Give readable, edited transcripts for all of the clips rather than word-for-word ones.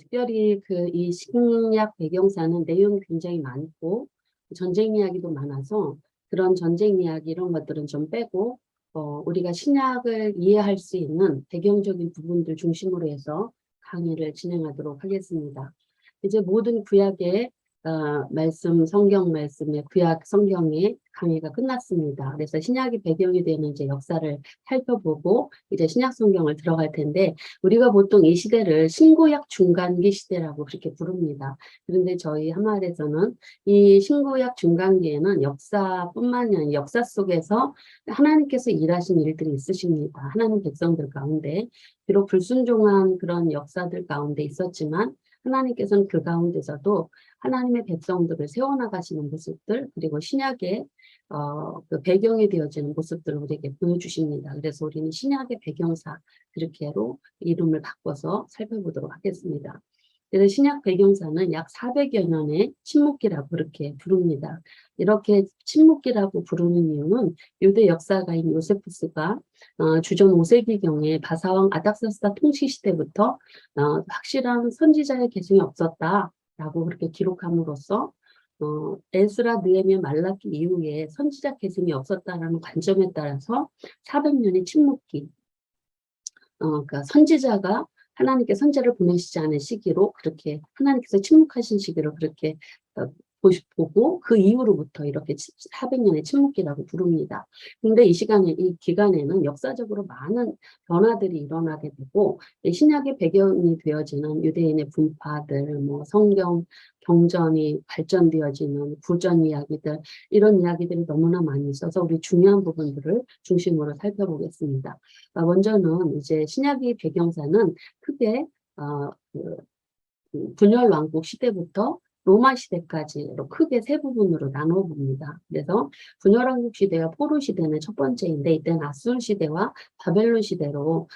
특별히 이 신약 배경사는 내용이 굉장히 많고 전쟁 이야기도 많아서 그런 전쟁 이야기 이런 것들은 좀 빼고 우리가 신약을 이해할 수 있는 배경적인 부분들 중심으로 해서 강의를 진행하도록 하겠습니다. 이제 모든 구약의 성경 말씀의 구약 성경의 강의가 끝났습니다. 그래서 신약이 배경이 되는 이제 역사를 살펴보고 이제 신약 성경을 들어갈 텐데 우리가 보통 이 시대를 신구약 중간기 시대라고 그렇게 부릅니다. 그런데 저희 한마을에서는 이 신구약 중간기에는 역사뿐만이 아니라 역사 속에서 하나님께서 일하신 일들이 있으십니다. 하나님 백성들 가운데 비록 불순종한 그런 역사들 가운데 있었지만 하나님께서는 그 가운데서도 하나님의 백성들을 세워나가시는 모습들 그리고 신약의 그 배경이 되어지는 모습들을 우리에게 보여주십니다. 그래서 우리는 신약의 배경사 그렇게로 이름을 바꿔서 살펴보도록 하겠습니다. 그래서 신약 배경사는 약 400여 년의 침묵기라고 그렇게 부릅니다. 이렇게 침묵기라고 부르는 이유는 유대 역사가인 요세푸스가 주전 5세기경에 바사왕 아닥사스다 통치 시대부터 확실한 선지자의 계승이 없었다라고 그렇게 기록함으로써 에스라, 느헤미야, 말라기 이후에 선지자 계승이 없었다라는 관점에 따라서 400년의 침묵기, 그러니까 선지자가 하나님께 선지자를 보내시지 않은 시기로 그렇게 하나님께서 침묵하신 시기로 그렇게 보고 그 이후로부터 이렇게 400년의 침묵기라고 부릅니다. 근데 이 기간에는 역사적으로 많은 변화들이 일어나게 되고 신약의 배경이 되어지는 유대인의 분파들, 뭐 성경 경전이 발전되어지는 구전 이야기들 이런 이야기들이 너무나 많이 있어서 우리 중요한 부분들을 중심으로 살펴보겠습니다. 먼저는 이제 신약의 배경사는 크게 분열 왕국 시대부터 로마 시대까지로 크게 세 부분으로 나눠 봅니다. 그래서 분열 왕국 시대와 포로 시대는 첫 번째인데 이때는 아수르 시대와 바벨론 시대로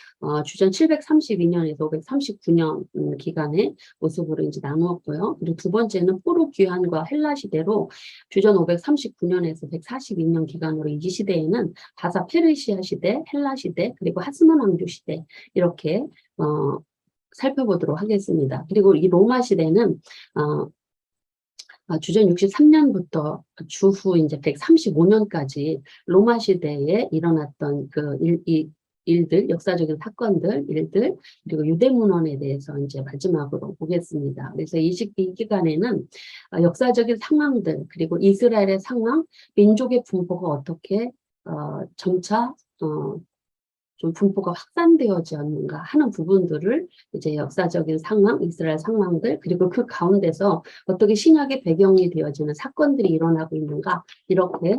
주전 732년에서 539년 기간의 모습으로 이제 나누었고요. 그리고 두 번째는 포로 귀환과 헬라 시대로 주전 539년에서 142년 기간으로 이 시대에는 바사 페르시아 시대, 헬라 시대, 그리고 하스몬 왕조 시대 이렇게 살펴보도록 하겠습니다. 그리고 이 로마 시대는 주전 63년부터 주후 이제 135년까지 로마 시대에 일어났던 일들, 역사적인 사건들, 일들, 그리고 유대문헌에 대해서 이제 마지막으로 보겠습니다. 그래서 이 기간에는 역사적인 상황들, 그리고 이스라엘의 상황, 민족의 분포가 어떻게 점차 좀 분포가 확산되어지 않는가 하는 부분들을 이제 역사적인 상황, 이스라엘 상황들, 그리고 그 가운데서 어떻게 신약의 배경이 되어지는 사건들이 일어나고 있는가 이렇게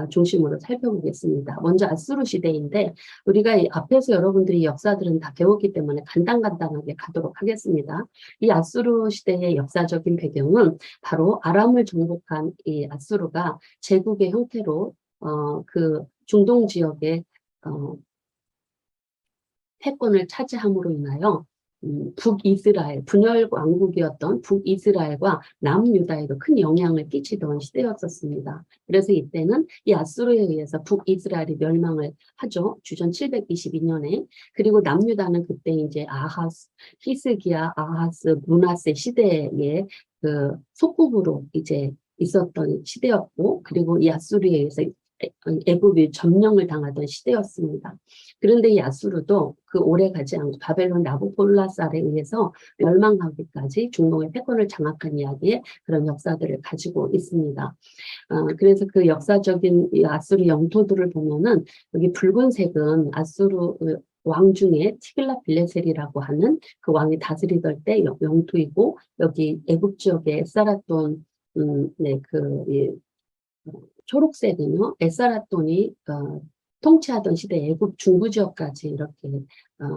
중심으로 살펴보겠습니다. 먼저 아수르 시대인데 우리가 앞에서 여러분들이 역사들은 다 배웠기 때문에 간단하게 가도록 하겠습니다. 이 아수르 시대의 역사적인 배경은 바로 아람을 정복한 이 아수르가 제국의 형태로 그 중동 지역에 패권을 차지함으로 인하여 북이스라엘, 분열 왕국이었던 북이스라엘과 남유다에도 큰 영향을 끼치던 시대였었습니다. 그래서 이때는 이 아수르에 의해서 북이스라엘이 멸망을 하죠. 주전 722년에. 그리고 남유다는 그때 이제 히스기야, 아하스, 므낫세 시대의 그 속국으로 이제 있었던 시대였고, 그리고 이 아수르에 의해서 애굽이 점령을 당하던 시대였습니다. 그런데 이 아수르도 그 오래 가지 않고 바벨론 나부콜라살에 의해서 멸망하기까지 중동의 패권을 장악한 이야기의 그런 역사들을 가지고 있습니다. 그래서 그 역사적인 이 아수르 영토들을 보면은 여기 붉은색은 아수르 왕 중에 티글라빌레셀이라고 하는 그 왕이 다스리던 때 영토이고 여기 애굽 지역의 에사라돈 초록색은요, 에사라돈이 통치하던 시대 애굽 중부 지역까지 이렇게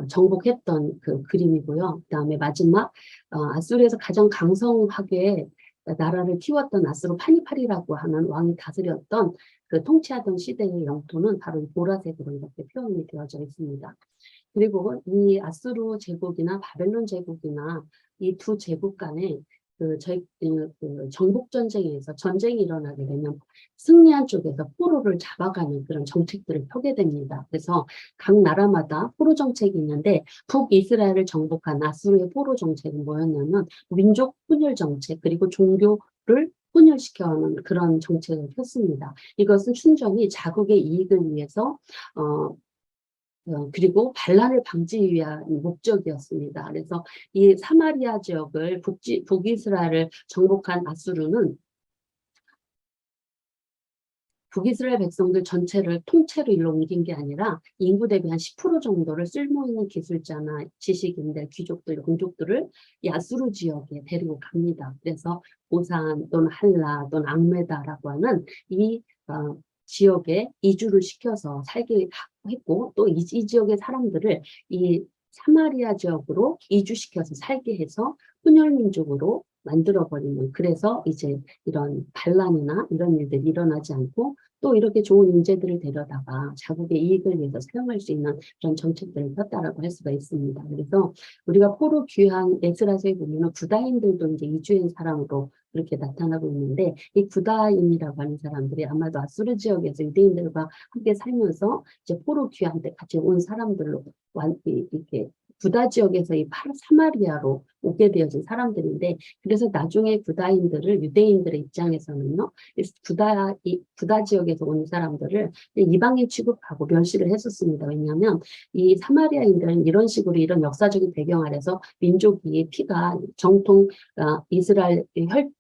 정복했던 그 그림이고요. 그다음에 마지막 아수르에서 가장 강성하게 나라를 키웠던 아수르 파니팔이라고 하는 왕이 다스렸던 그 통치하던 시대의 영토는 바로 보라색으로 이렇게 표현이 되어져 있습니다. 그리고 이 아수르 제국이나 바벨론 제국이나 이 두 제국 간에 정복 전쟁에서 전쟁이 일어나게 되면 승리한 쪽에서 포로를 잡아가는 그런 정책들을 펴게 됩니다. 그래서 각 나라마다 포로 정책이 있는데 북이스라엘을 정복한 아수르의 포로 정책은 뭐였냐면 민족 분열 정책 그리고 종교를 분열시켜하는 그런 정책을 폈습니다. 이것은 순전히 자국의 이익을 위해서 그리고 반란을 방지하기 위한 목적이었습니다. 그래서 이 사마리아 지역을 북이스라엘을 정복한 아수르는 북이스라엘 백성들 전체를 통째로 일로 옮긴 게 아니라 인구 대비 한 10% 정도를 쓸모있는 기술자나 지식인들, 귀족들, 공족들을 이 아수르 지역에 데리고 갑니다. 그래서 오산 또는 한라 또는 앙메다라고 하는 이 지역에 이주를 시켜서 살게 했고 또 이 지역의 사람들을 이 사마리아 지역으로 이주시켜서 살게 해서 혼혈민족으로 만들어버리는 그래서 이제 이런 반란이나 이런 일들이 일어나지 않고 또 이렇게 좋은 인재들을 데려다가 자국의 이익을 위해서 사용할 수 있는 그런 정책들을 폈다라고 할 수가 있습니다. 그래서 우리가 포로 귀환 에스라서에 보면은 구다인들도 이제 이주한 사람으로 그렇게 나타나고 있는데 이 구다인이라고 하는 사람들이 아마도 아수르 지역에서 유대인들과 함께 살면서 이제 포로 귀환 때 같이 온 사람들로 이렇게 구다 지역에서 이 사마리아로 오게 되어진 사람들인데 그래서 나중에 구다인들을 유대인들의 입장에서는요 구다 지역에서 온 사람들을 이방인 취급하고 멸시를 했었습니다. 왜냐하면 이 사마리아인들은 이런 식으로 이런 역사적인 배경 아래서 민족이 피가 정통 이스라엘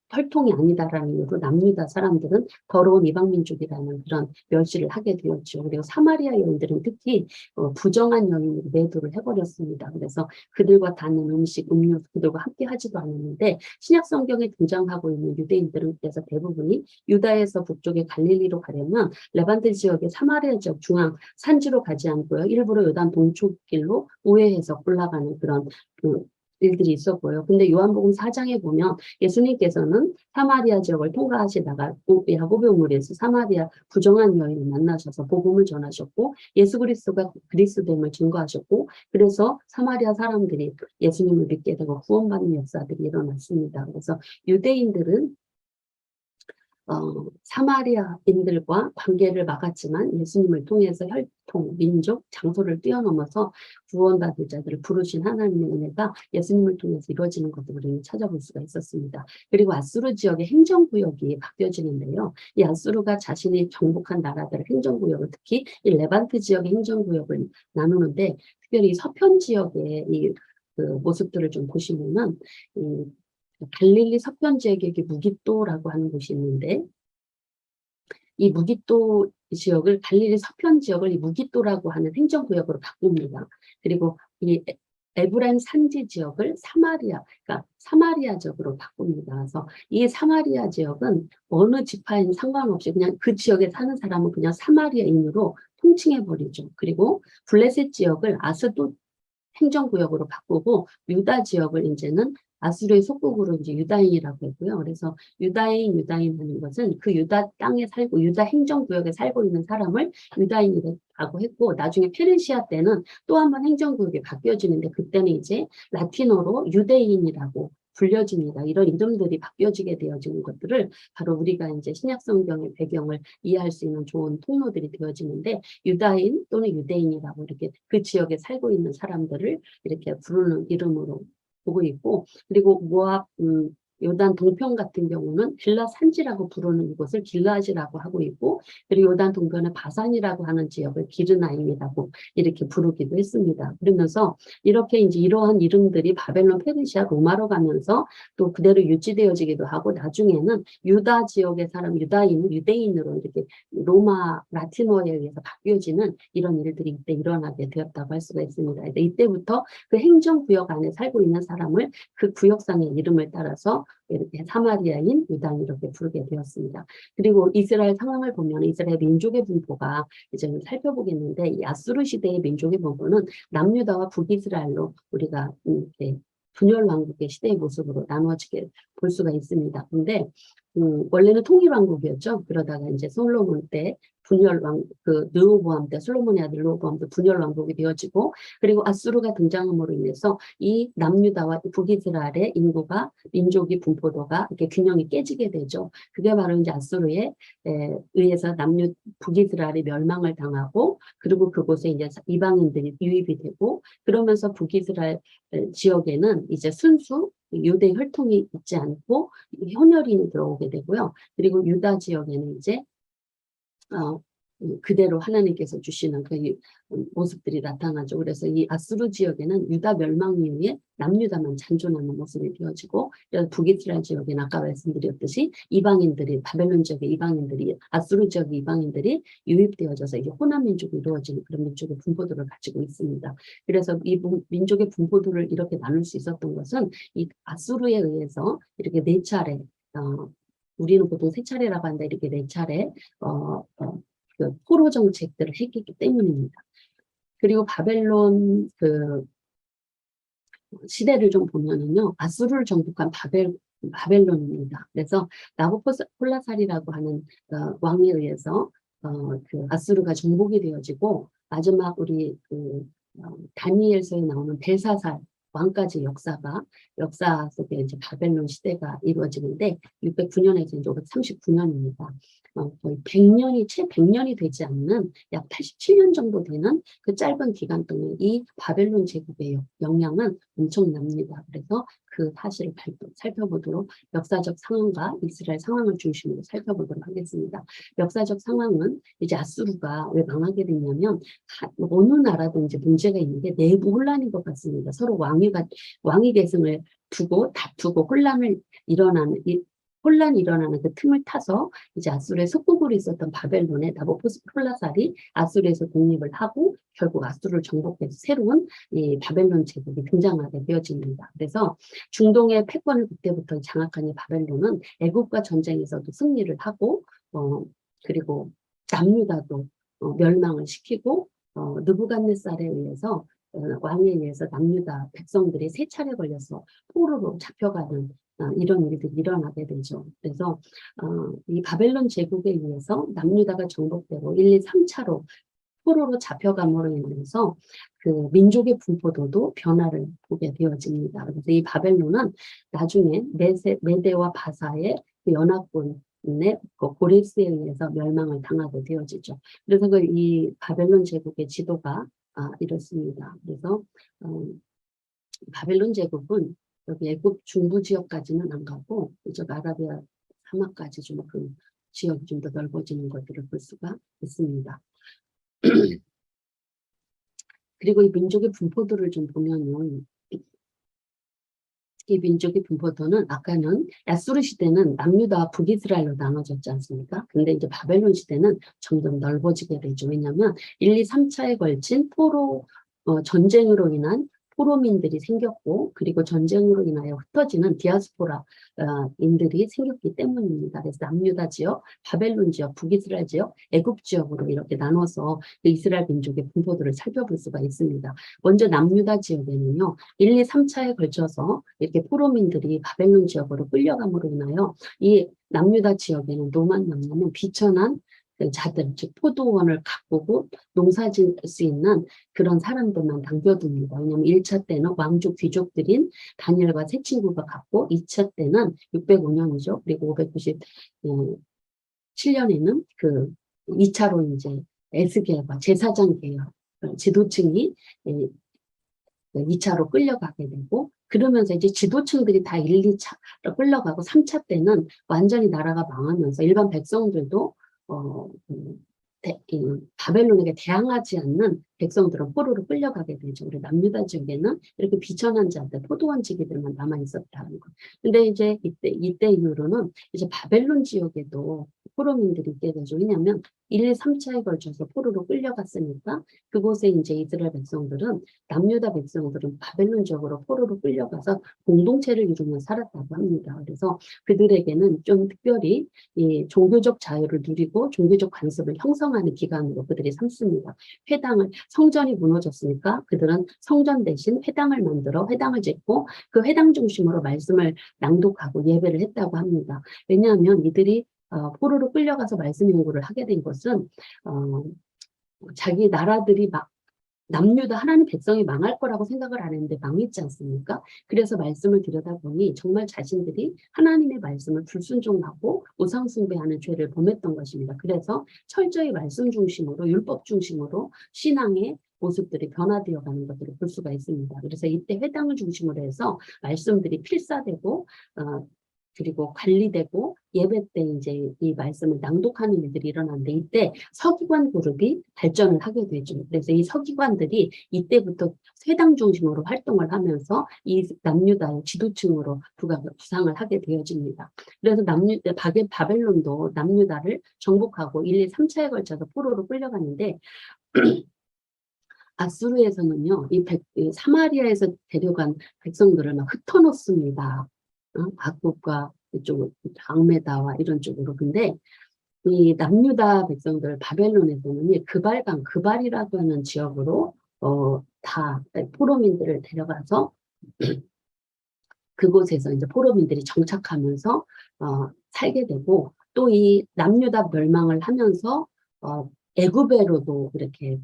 혈통이 아니다라는 이유로 남유다 사람들은 더러운 이방민족이라는 그런 멸시를 하게 되었죠. 그리고 사마리아 여인들은 특히 부정한 여인으로 매도를 해버렸습니다. 그래서 그들과 닿는 음식, 음료, 그들과 함께 하지도 않았는데 신약 성경에 등장하고 있는 유대인들은 그래서 대부분이 유다에서 북쪽의 갈릴리로 가려면 레반트 지역의 사마리아 지역 중앙 산지로 가지 않고요. 일부러 요단 동쪽길로 우회해서 올라가는 그런 일들이 있었고요. 근데 요한복음 4장에 보면 예수님께서는 사마리아 지역을 통과하시다가 야고보의 물에서 사마리아 부정한 여인을 만나셔서 복음을 전하셨고 예수 그리스도가 그리스도됨을 증거하셨고 그래서 사마리아 사람들이 예수님을 믿게 되고 구원받는 역사들이 일어났습니다. 그래서 유대인들은 사마리아인들과 관계를 막았지만 예수님을 통해서 혈통, 민족, 장소를 뛰어넘어서 구원받을 자들을 부르신 하나님의 은혜가 예수님을 통해서 이루어지는 것도 우리는 찾아볼 수가 있었습니다. 그리고 아수르 지역의 행정구역이 바뀌어지는데요. 이 아수르가 자신이 정복한 나라들의 행정구역을 특히 이 레반트 지역의 행정구역을 나누는데 특별히 서편 지역의 그 모습들을 좀 보시면은 갈릴리 서편 지역에 무깃도라고 하는 곳이 있는데 이 무깃도 지역을 갈릴리 서편 지역을 이 무깃도라고 하는 행정구역으로 바꿉니다. 그리고 이 에브라임 산지 지역을 그러니까 사마리아 지역으로 바꿉니다. 그래서 이 사마리아 지역은 어느 지파인 상관없이 그냥 그 지역에 사는 사람은 그냥 사마리아인으로 통칭해버리죠. 그리고 블레셋 지역을 아스돗 행정구역으로 바꾸고 유다 지역을 이제는 아수르의 속국으로 이제 유다인이라고 했고요. 그래서 유다인 하는 것은 그 유다 땅에 살고 유다 행정구역에 살고 있는 사람을 유다인이라고 했고 나중에 페르시아 때는 또 한 번 행정구역이 바뀌어지는데 그때는 이제 라틴어로 유대인이라고 불려집니다. 이런 이름들이 바뀌어지게 되어지는 것들을 바로 우리가 이제 신약 성경의 배경을 이해할 수 있는 좋은 통로들이 되어지는데 유다인 또는 유대인이라고 이렇게 그 지역에 살고 있는 사람들을 이렇게 부르는 이름으로 보고 있고 그리고 모압 요단 동편 같은 경우는 길라 산지라고 부르는 이곳을 길라지라고 하고 있고 그리고 요단 동편의 바산이라고 하는 지역을 기르나임이라고 이렇게 부르기도 했습니다. 그러면서 이렇게 이제 이러한 이름들이 바벨론, 페르시아, 로마로 가면서 또 그대로 유지되어지기도 하고 나중에는 유다 지역의 사람 유다인은 유대인으로 이렇게 로마 라틴어에 의해서 바뀌어지는 이런 일들이 이때 일어나게 되었다고 할 수가 있습니다. 이때부터 그 행정구역 안에 살고 있는 사람을 그 구역상의 이름을 따라서 이렇게 사마리아인 유다인 이렇게 부르게 되었습니다. 그리고 이스라엘 상황을 보면 이스라엘 민족의 분포가 이제 살펴보겠는데 이 아수르 시대의 민족의 분포는 남유다와 북이스라엘로 우리가 이렇게 분열 왕국의 시대의 모습으로 나누어지게 볼 수가 있습니다. 근데 원래는 통일 왕국이었죠. 그러다가 이제 솔로몬 때 분열왕, 그 르호보암 때 솔로몬의 아들 르호보암 때 분열왕국이 되어지고, 그리고 아수르가 등장함으로 인해서 이 남유다와 북이스라엘의 인구가, 민족이 분포도가 이렇게 균형이 깨지게 되죠. 그게 바로 이제 아수르에 의해서 북이스라엘이 멸망을 당하고, 그리고 그곳에 이제 이방인들이 유입이 되고, 그러면서 북이스라엘 지역에는 이제 순수 유대 혈통이 있지 않고 혼혈인이 들어오게 되고요. 그리고 유다 지역에는 이제 그대로 하나님께서 주시는 그 모습들이 나타나죠. 그래서 이 아수르 지역에는 유다 멸망 이후에 남유다만 잔존하는 모습이 되어지고, 북이스라엘 지역에는 아까 말씀드렸듯이 이방인들이, 바벨론 지역의 이방인들이, 아수르 지역의 이방인들이 유입되어져서 이게 호남 민족이 이루어지는 그런 민족의 분포도를 가지고 있습니다. 그래서 이 민족의 분포도를 이렇게 나눌 수 있었던 것은 이 아수르에 의해서 이렇게 네 차례, 우리는 보통 세 차례라고 한다, 이렇게 네 차례 그 포로 정책들을 했기 때문입니다. 그리고 바벨론 그 시대를 좀 보면은요, 아수르를 정복한 바벨론입니다. 그래서 나부콜라살이라고 하는 왕에 의해서 그 아수르가 정복이 되어지고, 마지막 우리 다니엘서에 나오는 벨사살 왕까지 역사 속에 이제 바벨론 시대가 이루어지는데 609년에서 이제 539년입니다. 거의 100년이 채 100년이 되지 않는 약 87년 정도 되는 그 짧은 기간 동안 이 바벨론 제국의 영향은 엄청납니다. 그래서 그 사실을 살펴보도록, 역사적 상황과 이스라엘 상황을 중심으로 살펴보도록 하겠습니다. 역사적 상황은 이제 아수르가 왜 망하게 됐냐면, 어느 나라든지 문제가 있는 게 내부 혼란인 것 같습니다. 서로 왕위 계승을 두고 다투고 혼란이 일어나는 그 틈을 타서 이제 아수르의 속국으로 있었던 바벨론의 나부콜라살이 아수르에서 독립을 하고 결국 아수르를 정복해서 새로운 이 바벨론 제국이 등장하게 되어집니다. 그래서 중동의 패권을 그때부터 장악한 이 바벨론은 애국과 전쟁에서도 승리를 하고, 그리고 남유다도 멸망을 시키고, 느부갓네살에 의해서 왕에 의해서 남유다 백성들이 세 차례 걸려서 포로로 잡혀가는 이런 일들이 일어나게 되죠. 그래서 이 바벨론 제국에 의해서 남유다가 정복되고 1, 2, 3차로 포로로 잡혀감으로 인해서 그 민족의 분포도도 변화를 보게 되어집니다. 그래서 이 바벨론은 나중에 메대와 바사의 그 연합군의 그 고레스에 의해서 멸망을 당하게 되어지죠. 그래서 이 바벨론 제국의 지도가 이렇습니다. 그래서 바벨론 제국은 여기 애굽 중부 지역까지는 안 가고 이쪽 아라비아 사막까지 좀 그 지역이 좀 더 넓어지는 것들을 볼 수가 있습니다. 그리고 이 민족의 분포도를 좀 보면은, 이 민족의 분포도는 아까는 아수르 시대는 남유다와 북이스라엘로 나눠졌지 않습니까? 근데 이제 바벨론 시대는 점점 넓어지게 되죠. 왜냐하면 1, 2, 3차에 걸친 전쟁으로 인한 포로민들이 생겼고, 그리고 전쟁으로 인하여 흩어지는 디아스포라인들이 생겼기 때문입니다. 그래서 남유다 지역, 바벨론 지역, 북이스라엘 지역, 애굽 지역으로 이렇게 나눠서 이스라엘 민족의 분포도를 살펴볼 수가 있습니다. 먼저 남유다 지역에는요, 1, 2, 3차에 걸쳐서 이렇게 포로민들이 바벨론 지역으로 끌려감으로 인하여 이 남유다 지역에는 뭐만 남냐면 비천한 자들, 즉 포도원을 가꾸고 농사 지을 수 있는 그런 사람들만 남겨둡니다. 왜냐하면 1차 때는 왕족 귀족들인 다니엘과 세 친구가 갔고, 2차 때는 605년이죠. 그리고 597년에는 그 2차로 이제 에스겔과 제사장 계열 지도층이 2차로 끌려가게 되고, 그러면서 이제 지도층들이 다 1, 2차로 끌려가고 3차 때는 완전히 나라가 망하면서 일반 백성들도 바벨론에게 대항하지 않는 백성들은 포로로 끌려가게 되죠. 우리 남유다 지역에는 이렇게 비천한 자들, 포도원 지기들만 남아 있었다는 거. 근데 이제 이때 이후로는 이제 바벨론 지역에도 포로민들이 있게 되죠. 왜냐하면 1, 2, 3차에 걸쳐서 포로로 끌려갔으니까 그곳에 이제 이스라엘 백성들은, 남유다 백성들은 바벨론 지역으로 포로로 끌려가서 공동체를 이루며 살았다고 합니다. 그래서 그들에게는 좀 특별히 이 종교적 자유를 누리고 종교적 관습을 형성하는 기간으로 그들이 삼습니다. 성전이 무너졌으니까 그들은 성전 대신 회당을 만들어 회당을 짓고 그 회당 중심으로 말씀을 낭독하고 예배를 했다고 합니다. 왜냐하면 이들이 포로로 끌려가서 말씀 연구를 하게 된 것은 자기 나라들이 막 남유다 하나님 백성이 망할 거라고 생각을 안 했는데 망했지 않습니까? 그래서 말씀을 들여다보니 정말 자신들이 하나님의 말씀을 불순종하고 우상숭배하는 죄를 범했던 것입니다. 그래서 철저히 말씀 중심으로 율법 중심으로 신앙의 모습들이 변화되어 가는 것들을 볼 수가 있습니다. 그래서 이때 회당을 중심으로 해서 말씀들이 필사되고 그리고 관리되고 예배 때 이제 이 말씀을 낭독하는 일들이 일어나는데 이때 서기관 그룹이 발전을 하게 되죠. 그래서 이 서기관들이 이때부터 회당 중심으로 활동을 하면서 이 남유다의 지도층으로 부상을 하게 되어집니다. 그래서 바벨론도 남유다를 정복하고 1, 2, 3차에 걸쳐서 포로로 끌려가는데 아수르에서는요, 이 사마리아에서 데려간 백성들을 막 흩어놓습니다. 악국과 이쪽 악메다와 이런 쪽으로. 근데 이 남유다 백성들 바벨론에서는 그발이라고 하는 지역으로 다 포로민들을 데려가서 그곳에서 이제 포로민들이 정착하면서 살게 되고 또 이 남유다 멸망을 하면서 애굽으로도 이렇게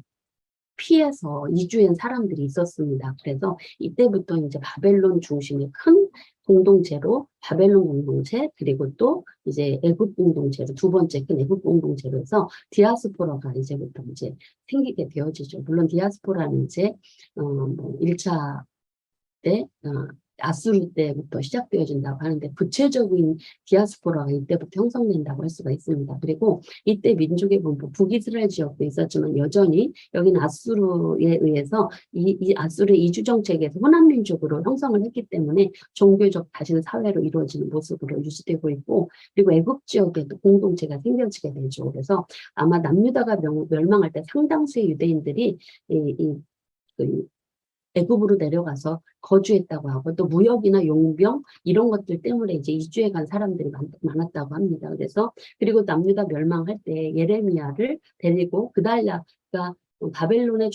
피해서 이주한 사람들이 있었습니다. 그래서 이때부터 이제 바벨론 중심의 큰 공동체로 바벨론 공동체 그리고 또 이제 애굽 공동체로 두 번째 큰 애굽 공동체로 해서 디아스포라가 이제부터 이제 생기게 되어지죠. 물론 디아스포라는 이제 뭐 1차 때 아수르 때부터 시작되어진다고 하는데 구체적인 디아스포라가 이때부터 형성된다고 할 수가 있습니다. 그리고 이때 민족의 분포 북이스라엘 지역도 있었지만 여전히 여기는 아수르에 의해서 이 아수르의 이주 정책에서 호남 민족으로 형성을 했기 때문에 종교적 다신 사회로 이루어지는 모습으로 유지되고 있고 그리고 애굽 지역에도 공동체가 생겨지게 되죠. 그래서 아마 남유다가 멸망할 때 상당수의 유대인들이 그 애굽으로 내려가서 거주했다고 하고 또 무역이나 용병 이런 것들 때문에 이제 이주해 간 사람들이 많았다고 합니다. 그래서 그리고 남유다 멸망할 때 예레미야를 데리고 그달랴가 바벨론 왕의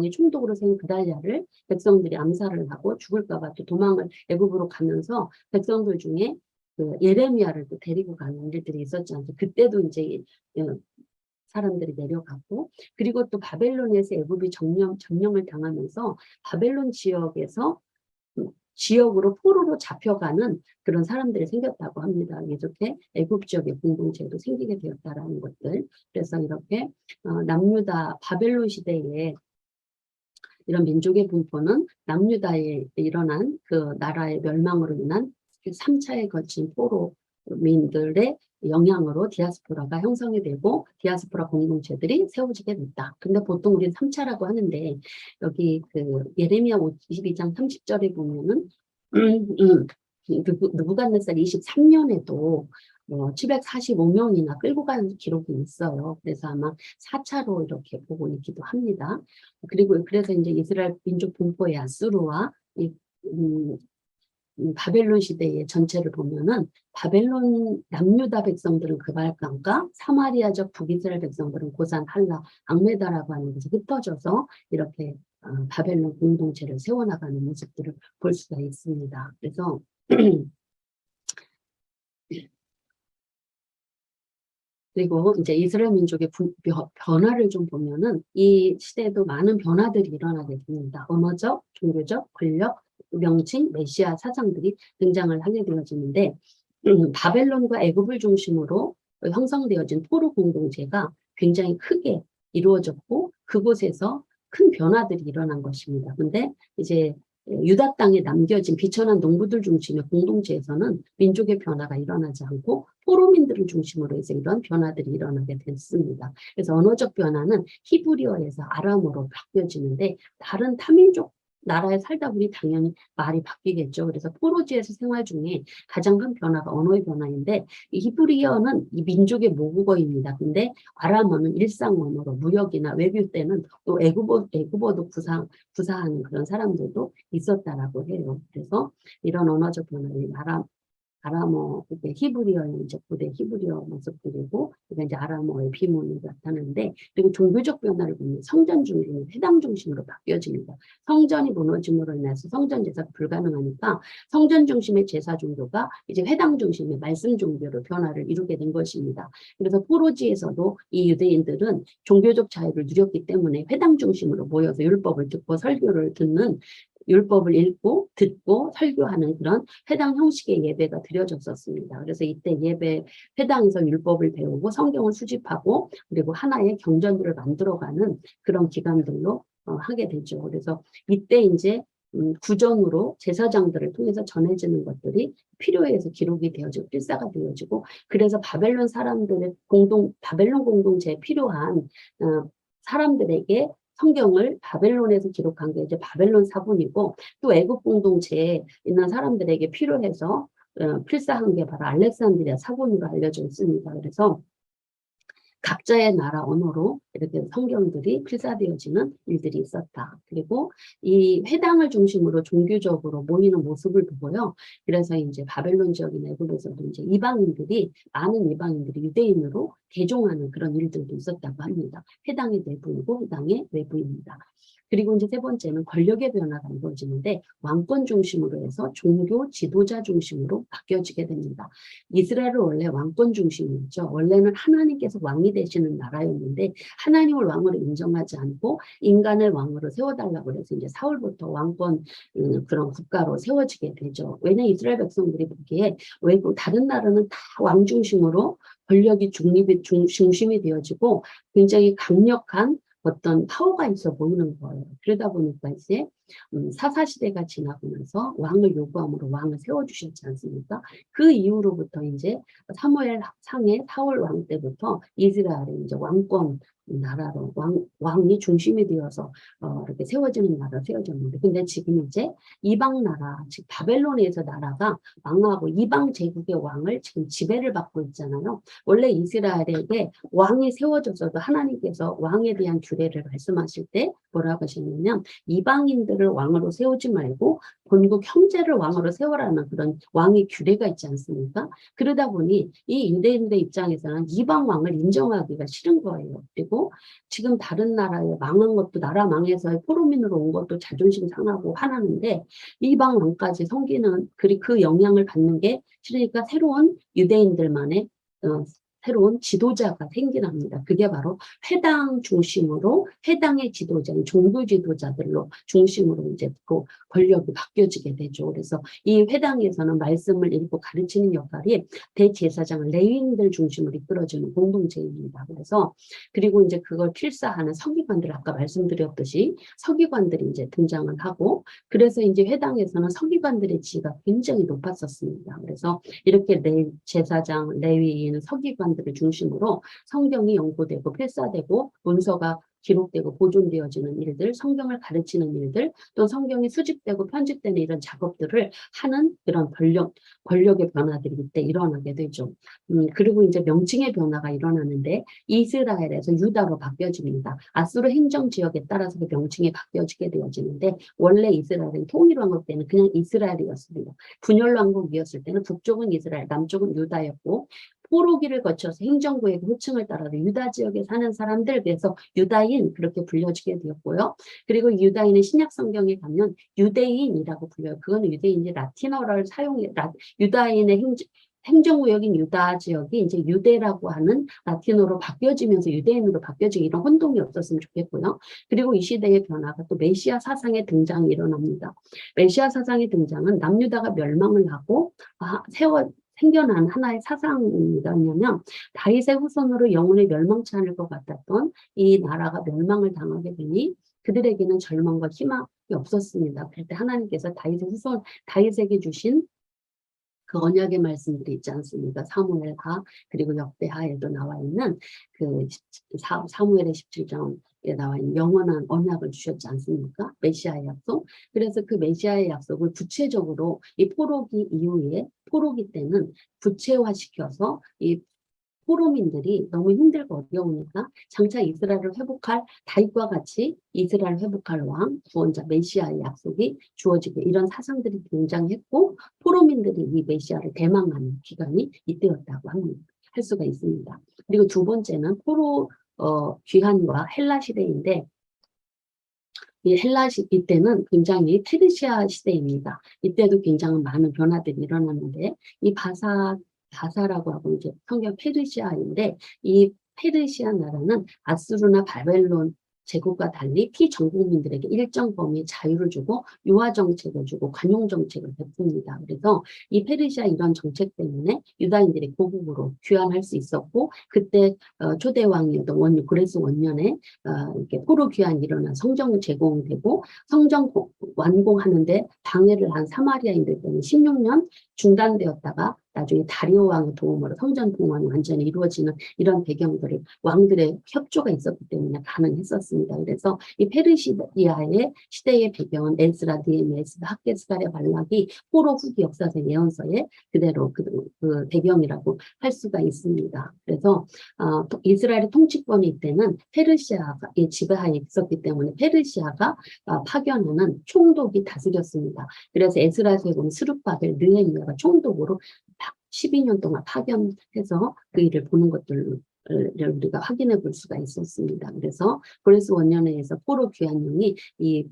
총독으로 세운 그달랴를 백성들이 암살을 하고 죽을까봐 또 도망을 애굽으로 가면서 백성들 중에 그 예레미야를 또 데리고 가는 일들이 있었지 않습니까? 그때도 이제 사람들이 내려가고 그리고 또 바벨론에서 애굽이 점령을 당하면서 바벨론 지역으로 포로로 잡혀가는 그런 사람들이 생겼다고 합니다. 이렇게 애굽 지역의 공동체도 생기게 되었다라는 것들. 그래서 이렇게 남유다 바벨론 시대에 이런 민족의 분포는 남유다에 일어난 그 나라의 멸망으로 인한 3차에 걸친 포로민들의 영향으로 디아스포라가 형성이 되고 디아스포라 공동체들이 세워지게 됐다. 근데 보통 우리는 3차라고 하는데 여기 그 예레미야 22장 30절에 보면은 느부갓네살 23년에도 745명이나 끌고 가는 기록이 있어요. 그래서 아마 4차로 이렇게 보고 있기도 합니다. 그리고 그래서 이제 이스라엘 민족 분포의 아수르와 이 바벨론 시대의 전체를 보면은 바벨론 남유다 백성들은 그발강가 사마리아적 북이스라엘 백성들은 고산 할라 악메다라고 하는 곳에 흩어져서 이렇게 바벨론 공동체를 세워나가는 모습들을 볼 수가 있습니다. 그래서 그리고 이제 이스라엘 민족의 변화를 좀 보면은 이 시대에도 많은 변화들이 일어나게 됩니다. 언어적, 종교적, 권력, 명칭, 메시아 사상들이 등장을 하게 되어지는데 바벨론과 애굽을 중심으로 형성되어진 포로 공동체가 굉장히 크게 이루어졌고 그곳에서 큰 변화들이 일어난 것입니다. 근데 이제 유다 땅에 남겨진 비천한 농부들 중심의 공동체에서는 민족의 변화가 일어나지 않고 포로민들을 중심으로 해서 이런 변화들이 일어나게 됐습니다. 그래서 언어적 변화는 히브리어에서 아람어로 바뀌어지는데 다른 타민족 나라에 살다 보니 당연히 말이 바뀌겠죠. 그래서 포로지에서 생활 중에 가장 큰 변화가 언어의 변화인데 이 히브리어는 이 민족의 모국어입니다. 근데 아람어는 일상 언어로 무역이나 외교 때는 또 애국어도 구사하는 그런 사람들도 있었다라고 해요. 그래서 이런 언어적 변화를 아람어, 이게 히브리어의 이제 고대 히브리어 모습들이고, 그러니까 이제 아람어의 비문이 나타나는데, 그리고 종교적 변화를 보면 성전 중심이 회당 중심으로 바뀌어집니다. 성전이 무너짐으로 인해서 성전 제사가 불가능하니까 성전 중심의 제사 종교가 이제 회당 중심의 말씀 종교로 변화를 이루게 된 것입니다. 그래서 포로지에서도 이 유대인들은 종교적 자유를 누렸기 때문에 회당 중심으로 모여서 율법을 듣고 설교를 듣는 율법을 읽고 듣고 설교하는 그런 회당 형식의 예배가 드려졌었습니다. 그래서 이때 예배 회당에서 율법을 배우고 성경을 수집하고 그리고 하나의 경전들을 만들어가는 그런 기간들로 하게 되죠. 그래서 이때 이제 구전으로 제사장들을 통해서 전해지는 것들이 필요에 의해서 기록이 되어지고 필사가 되어지고 그래서 바벨론 사람들의 바벨론 공동체에 필요한 사람들에게 성경을 바벨론에서 기록한 게 이제 바벨론 사본이고 또 애국 공동체에 있는 사람들에게 필요해서 필사한 게 바로 알렉산드리아 사본으로 알려져 있습니다. 그래서 각자의 나라 언어로 이렇게 성경들이 필사되어지는 일들이 있었다. 그리고 이 회당을 중심으로 종교적으로 모이는 모습을 보고요. 그래서 이제 바벨론 지역인 애굽에서도 이제 많은 이방인들이 유대인으로 개종하는 그런 일들도 있었다고 합니다. 회당의 내부이고 회당의 외부입니다. 그리고 이제 세 번째는 권력의 변화가 이루어지는데 왕권 중심으로 해서 종교 지도자 중심으로 바뀌어지게 됩니다. 이스라엘은 원래 왕권 중심이었죠. 원래는 하나님께서 왕이 되시는 나라였는데 하나님을 왕으로 인정하지 않고 인간을 왕으로 세워달라고 해서 이제 사울부터 왕권 그런 국가로 세워지게 되죠. 왜냐하면 이스라엘 백성들이 보기에 외국 다른 나라는 다 왕 중심으로 권력이 중심이 되어지고 굉장히 강력한 어떤 파워가 있어 보이는 거예요. 그러다 보니까 이제 사사시대가 지나고 나서 왕을 요구함으로 왕을 세워주셨지 않습니까? 그 이후로부터 이제 사무엘 상의 사울 왕 때부터 이스라엘의 이제 왕권 나라로 왕이 중심이 되어서 이렇게 세워지는 나라로 세워졌는데 근데 지금 이제 이방 나라 즉 바벨론에서 나라가 왕하고 이방 제국의 왕을 지금 지배를 받고 있잖아요. 원래 이스라엘에게 왕이 세워졌어도 하나님께서 왕에 대한 규례를 말씀하실 때 뭐라고 하시냐면 이방인들을 왕으로 세우지 말고 본국 형제를 왕으로 세워라는 그런 왕의 규례가 있지 않습니까? 그러다 보니 이 유대인들 입장에서는 이방 왕을 인정하기가 싫은 거예요. 그리고 지금 다른 나라에 망한 것도 나라 망해서 포로민으로 온 것도 자존심 상하고 화나는데 이방 왕까지 섬기는 그 영향을 받는 게 싫으니까 새로운 유대인들만의 새로운 지도자가 생겨납니다. 그게 바로 회당 중심으로 회당의 지도자인 종교 지도자들로 중심으로 이제 그 권력이 바뀌어지게 되죠. 그래서 이 회당에서는 말씀을 읽고 가르치는 역할이 대제사장 레위인들 중심으로 이끌어지는 공동체입니다. 그래서 그리고 이제 그걸 필사하는 서기관들 아까 말씀드렸듯이 서기관들이 이제 등장을 하고 그래서 이제 회당에서는 서기관들의 지위가 굉장히 높았었습니다. 그래서 이렇게 제사장, 레위인, 서기관들을 중심으로 성경이 연구되고 필사되고 문서가 기록되고 보존되어지는 일들, 성경을 가르치는 일들, 또 성경이 수집되고 편집되는 이런 작업들을 하는 그런 권력의 변화들이 이때 일어나게 되죠. 그리고 이제 명칭의 변화가 일어나는데 이스라엘에서 유다로 바뀌어집니다. 아수르 행정 지역에 따라서 그 명칭이 바뀌어지게 되어지는데 원래 이스라엘은 통일왕국 때는 그냥 이스라엘이었습니다. 분열왕국이었을 때는 북쪽은 이스라엘, 남쪽은 유다였고 포로기를 거쳐서 행정구역의 호칭을 따라서 유다 지역에 사는 사람들 그래서 유다인 그렇게 불려지게 되었고요. 그리고 유다인은 신약 성경에 가면 유대인이라고 불려요. 그거는 유대인이 라틴어를 사용해 유다인의 행정구역인 유다 지역이 이제 유대라고 하는 라틴어로 바뀌어지면서 유대인으로 바뀌어지고 이런 혼동이 없었으면 좋겠고요. 그리고 이 시대의 변화가 또 메시아 사상의 등장이 일어납니다. 메시아 사상의 등장은 남유다가 멸망을 하고 생겨난 하나의 사상입니다. 왜냐하면 다윗의 후손으로 영원히 멸망치 않을 것 같았던 이 나라가 멸망을 당하게 되니 그들에게는 절망과 희망이 없었습니다. 그럴 때 하나님께서 다윗에게 주신 그 언약의 말씀들이 있지 않습니까? 사무엘하 그리고 역대하에도 나와 있는 그 사무엘의 17장에 나와 있는 영원한 언약을 주셨지 않습니까? 메시아의 약속. 그래서 그 메시아의 약속을 구체적으로 이 포로기 이후에 포로기 때는 구체화시켜서 이 포로민들이 너무 힘들고 어려우니까 장차 이스라엘을 회복할 다윗과 같이 이스라엘을 회복할 왕, 구원자 메시아의 약속이 주어지게 이런 사상들이 등장했고 포로민들이 이 메시아를 대망하는 기간이 이때였다고 할 수가 있습니다. 그리고 두 번째는 포로 귀환과 헬라 시대인데 이 이때는 굉장히 페르시아 시대입니다. 이때도 굉장히 많은 변화들이 일어났는데 이 바사라고 하고 이제 성경 페르시아인데 이 페르시아 나라는 아수르나 바벨론 제국과 달리 피정복민들에게 일정 범위의 자유를 주고 유화 정책을 주고 관용 정책을 베풉니다. 그래서 이 페르시아 이런 정책 때문에 유다인들이 고국으로 귀환할 수 있었고 그때 초대 왕이었던 고레스 원년에 이렇게 포로 귀환이 일어나 성정 제공되고 성정 완공하는데 방해를 한 사마리아인들 때문에 16년 중단되었다가 나중에 다리오 왕의 도움으로 성전 봉헌이 완전히 이루어지는 이런 배경들을 왕들의 협조가 있었기 때문에 가능했었습니다. 그래서 이 페르시아의 시대의 배경은 에스라, 느헤미야, 학개, 스가랴, 말라기, 포로 후기 역사서 예언서에 그대로 그 배경이라고 할 수가 있습니다. 그래서 이스라엘의 통치권이 이때는 페르시아의 지배하에 있었기 때문에 페르시아가 파견하는 총독이 다스렸습니다. 그래서 에스라서에 보면 스룹바벨, 느헤미야가 총독으로 12년 동안 파견해서 그 일을 보는 것들을 우리가 확인해 볼 수가 있었습니다. 그래서 고레스 원년회에서 포로 귀환령이 이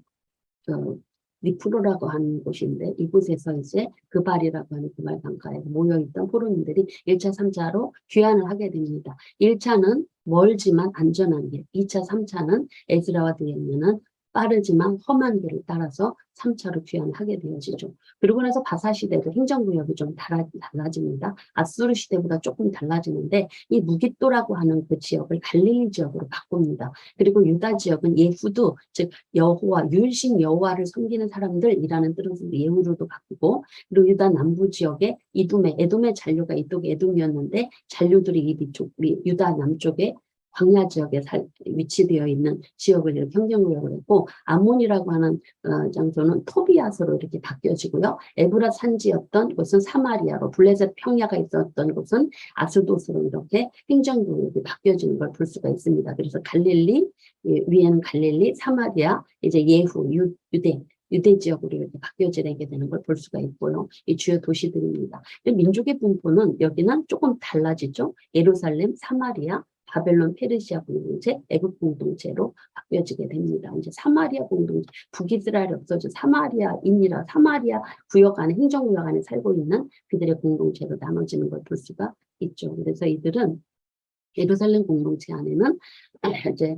니프로라고 하는 곳인데 이곳에서 이제 그발이라고 하는 그발 강가에 모여있던 포로민들이 1차, 3차로 귀환을 하게 됩니다. 1차는 멀지만 안전한 길, 2차, 3차는 에스라와 느헤미야는 빠르지만 험한 길을 따라서 3차로 귀환하게 되어지죠. 그리고 나서 바사 시대도 행정구역이 좀 달라집니다. 아수르 시대보다 조금 달라지는데 이 무깃도라고 하는 그 지역을 갈릴리 지역으로 바꿉니다. 그리고 유다 지역은 예후드, 즉 여호와, 유일신 여호와를 섬기는 사람들이라는 뜻으로 예후로도 바뀌고 그리고 유다 남부 지역에 에돔의 잔류가 이쪽에 에돔이었는데 잔류들이 유다 남쪽에 광야 지역에 위치되어 있는 지역을 이렇게 행정구역을 했고 암몬이라고 하는 장소는 토비아스로 이렇게 바뀌어지고요. 에브라 산지였던 곳은 사마리아로 블레셋 평야가 있었던 곳은 아스도스로 이렇게 행정구역이 바뀌어지는 걸 볼 수가 있습니다. 그래서 갈릴리 위에는 갈릴리, 사마리아, 이제 예후, 유대 지역으로 이렇게 바뀌어지게 되는 걸 볼 수가 있고요. 이 주요 도시들입니다. 민족의 분포는 여기는 조금 달라지죠. 예루살렘, 사마리아, 바벨론, 페르시아 공동체, 애굽 공동체로 바뀌어지게 됩니다. 이제 사마리아 공동체, 북이스라엘이 없어져 사마리아인이라 사마리아 구역 안에 행정구역 안에 살고 있는 그들의 공동체로 나눠지는 걸 볼 수가 있죠. 그래서 이들은 예루살렘 공동체 안에는 이제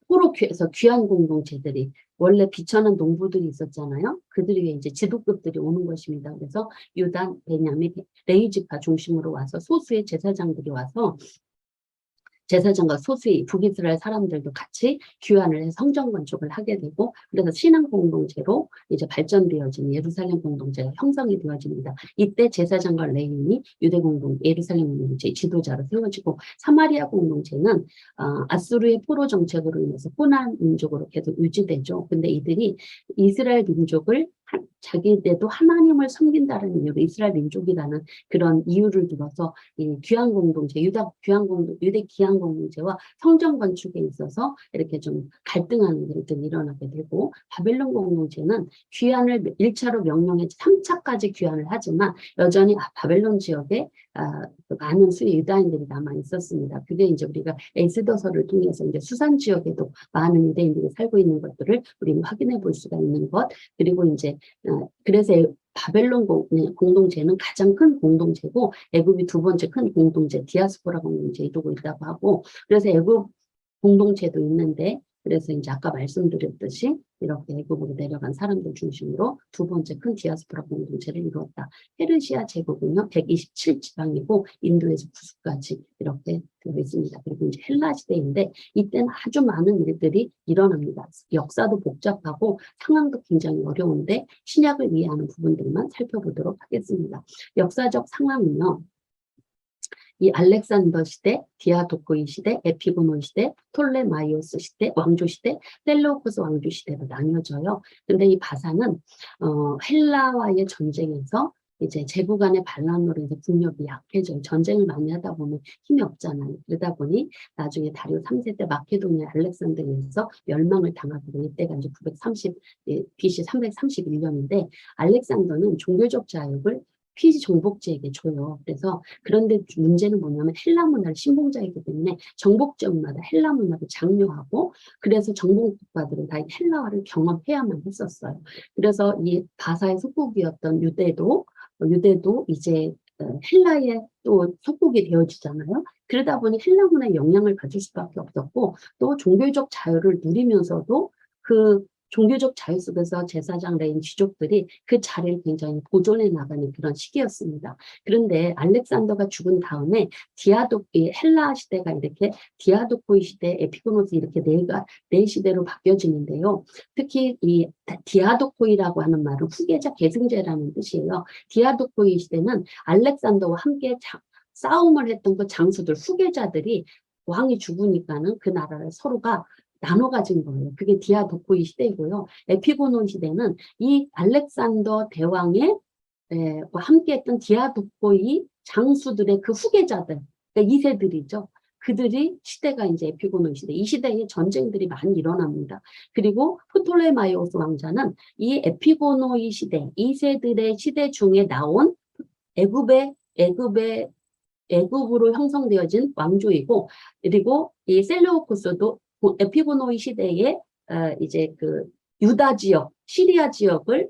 포로에서 귀한 공동체들이 원래 비천한 농부들이 있었잖아요. 그들이 이제 지도급들이 오는 것입니다. 그래서 유다, 베냐민, 레위지파 중심으로 와서 소수의 제사장들이 와서 제사장과 소수의 북이스라엘 사람들도 같이 귀환을 해서 성전 건축을 하게 되고 그래서 신앙 공동체로 이제 발전되어진 예루살렘 공동체가 형성이 되어집니다. 이때 제사장과 레위인이 예루살렘 공동체의 지도자로 세워지고 사마리아 공동체는 아수르의 포로 정책으로 인해서 혼한 민족으로 계속 유지되죠. 근데 이들이 이스라엘 민족을 자기네도 하나님을 섬긴다는 이유로 이스라엘 민족이라는 그런 이유를 들어서 이 귀환 공동체, 유대 귀환 공동체와 성전 건축에 있어서 이렇게 좀 갈등하는 일들이 일어나게 되고 바벨론 공동체는 귀환을 1차로 명령해 3차까지 귀환을 하지만 여전히 바벨론 지역에 많은 수의 유다인들이 남아 있었습니다. 그게 이제 우리가 에스더서를 통해서 이제 수산 지역에도 많은 유대인들이 살고 있는 것들을 우리는 확인해 볼 수가 있는 것. 그리고 이제 그래서 바벨론 공동체는 가장 큰 공동체고 애굽이 두 번째 큰 공동체 디아스포라 공동체에 두고 있다고 하고 그래서 애굽 공동체도 있는데 그래서 이제 아까 말씀드렸듯이 이렇게 애굽으로 내려간 사람들 중심으로 두 번째 큰 디아스포라 공동체를 이루었다. 페르시아 제국은요 127지방이고 인도에서 구스까지 이렇게 되어 있습니다. 그리고 이제 헬라 시대인데 이때는 아주 많은 일들이 일어납니다. 역사도 복잡하고 상황도 굉장히 어려운데 신약을 이해하는 부분들만 살펴보도록 하겠습니다. 역사적 상황은요. 이 알렉산더 시대, 디아도코이 시대, 에피고노 시대, 톨레마이오스 시대, 왕조 시대, 셀로코스 왕조 시대로 나뉘어져요. 근데 이 바사는 헬라와의 전쟁에서 이제 제국 간의 반란으로 이제 국력이 약해져요. 전쟁을 많이 하다 보면 힘이 없잖아요. 그러다 보니 나중에 다리오 3세 때 마케도니아 알렉산드르에서 멸망을 당하게 된 이때가 이제 930 BC 331년인데 알렉산더는 종교적 자유를 피지 정복자에게 줘요. 그래서 그런데 문제는 뭐냐면 헬라 문화를 신봉자이기 때문에 정복자마다 헬라 문화를 장려하고 그래서 정복 국가들은 다 헬라화를 경험해야만 했었어요. 그래서 이 바사의 속국이었던 유대도 이제 헬라의 또 속국이 되어지잖아요. 그러다 보니 헬라 문화에 영향을 받을 수밖에 없었고 또 종교적 자유를 누리면서도 그 종교적 자유 속에서 제사장 레인 귀족들이 그 자리를 굉장히 보존해 나가는 그런 시기였습니다. 그런데 알렉산더가 죽은 다음에 이 헬라 시대가 이렇게 디아도코이 시대, 에피고노스 이렇게 네 시대로 바뀌어지는데요. 특히 이 디아도코이라고 하는 말은 후계자 계승제라는 뜻이에요. 디아도코이 시대는 알렉산더와 함께 싸움을 했던 그 장수들, 후계자들이 왕이 죽으니까는 그 나라를 서로가 나눠 가진 거예요. 그게 디아도코이 시대이고요. 에피고노 시대는 이 알렉산더 대왕의 함께했던 디아도코이 장수들의 그 후계자들, 그러니까 2세들이죠. 그들이 시대가 이제 에피고노 시대, 이 시대에 전쟁들이 많이 일어납니다. 그리고 프톨레마이오스 왕자는 이 에피고노이 시대, 2세들의 시대 중에 나온 애굽으로 형성되어진 왕조이고, 그리고 이 셀레우코스도 에피고노이 시대에 이제 그 유다 지역, 시리아 지역을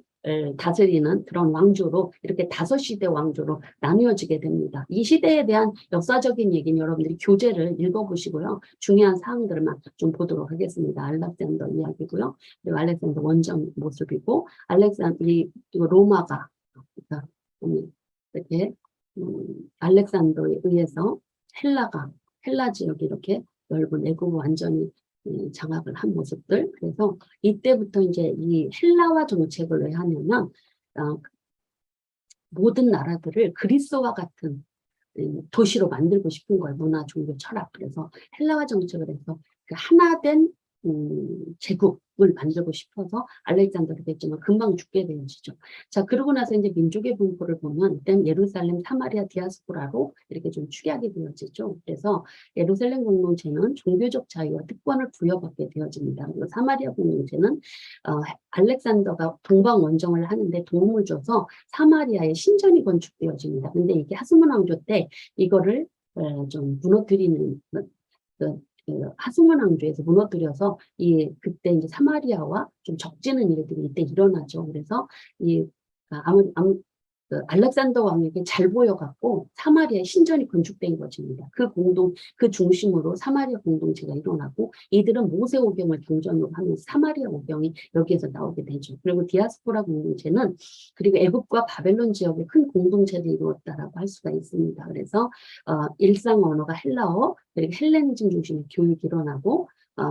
다스리는 그런 왕조로 이렇게 5시대 왕조로 나뉘어지게 됩니다. 이 시대에 대한 역사적인 얘기는 여러분들이 교재를 읽어보시고요. 중요한 사항들만 좀 보도록 하겠습니다. 알렉산더 이야기고요. 그리고 알렉산더 원정 모습이고 그리고 로마가 이렇게 알렉산더에 의해서 헬라 지역이 이렇게 넓은 애국을 완전히 장악을 한 모습들. 그래서 이때부터 이제 이 헬라화 정책을 왜 하냐면 모든 나라들을 그리스와 같은 도시로 만들고 싶은 거예요. 문화, 종교, 철학. 그래서 헬라화 정책을 해서 그 하나된 제국을 만들고 싶어서 알렉산더가 됐지만 금방 죽게 되어지죠. 자, 그러고 나서 이제 민족의 분포를 보면 일단 예루살렘, 사마리아, 디아스포라로 이렇게 좀 축약이 되어지죠. 그래서 예루살렘 공동체는 종교적 자유와 특권을 부여받게 되어집니다. 그리고 사마리아 공동체는 알렉산더가 동방 원정을 하는데 도움을 줘서 사마리아의 신전이 건축되어집니다. 근데 이게 하스몬 왕조 때 이거를 좀 무너뜨리는 하스몬 왕조에서 무너뜨려서 그때 이제 사마리아와 좀 적지는 일들이 이때 일어나죠. 그래서 알렉산더 왕에게 잘 보여갖고 사마리아의 신전이 건축된 것입니다. 그 중심으로 사마리아 공동체가 일어나고 이들은 모세 오경을 경전으로 하면서 사마리아 오경이 여기에서 나오게 되죠. 그리고 디아스포라 공동체는 그리고 애굽과 바벨론 지역의 큰 공동체를 이루었다라고 할 수가 있습니다. 그래서 일상 언어가 헬라어, 그리고 헬레니즘 중심의 교육이 일어나고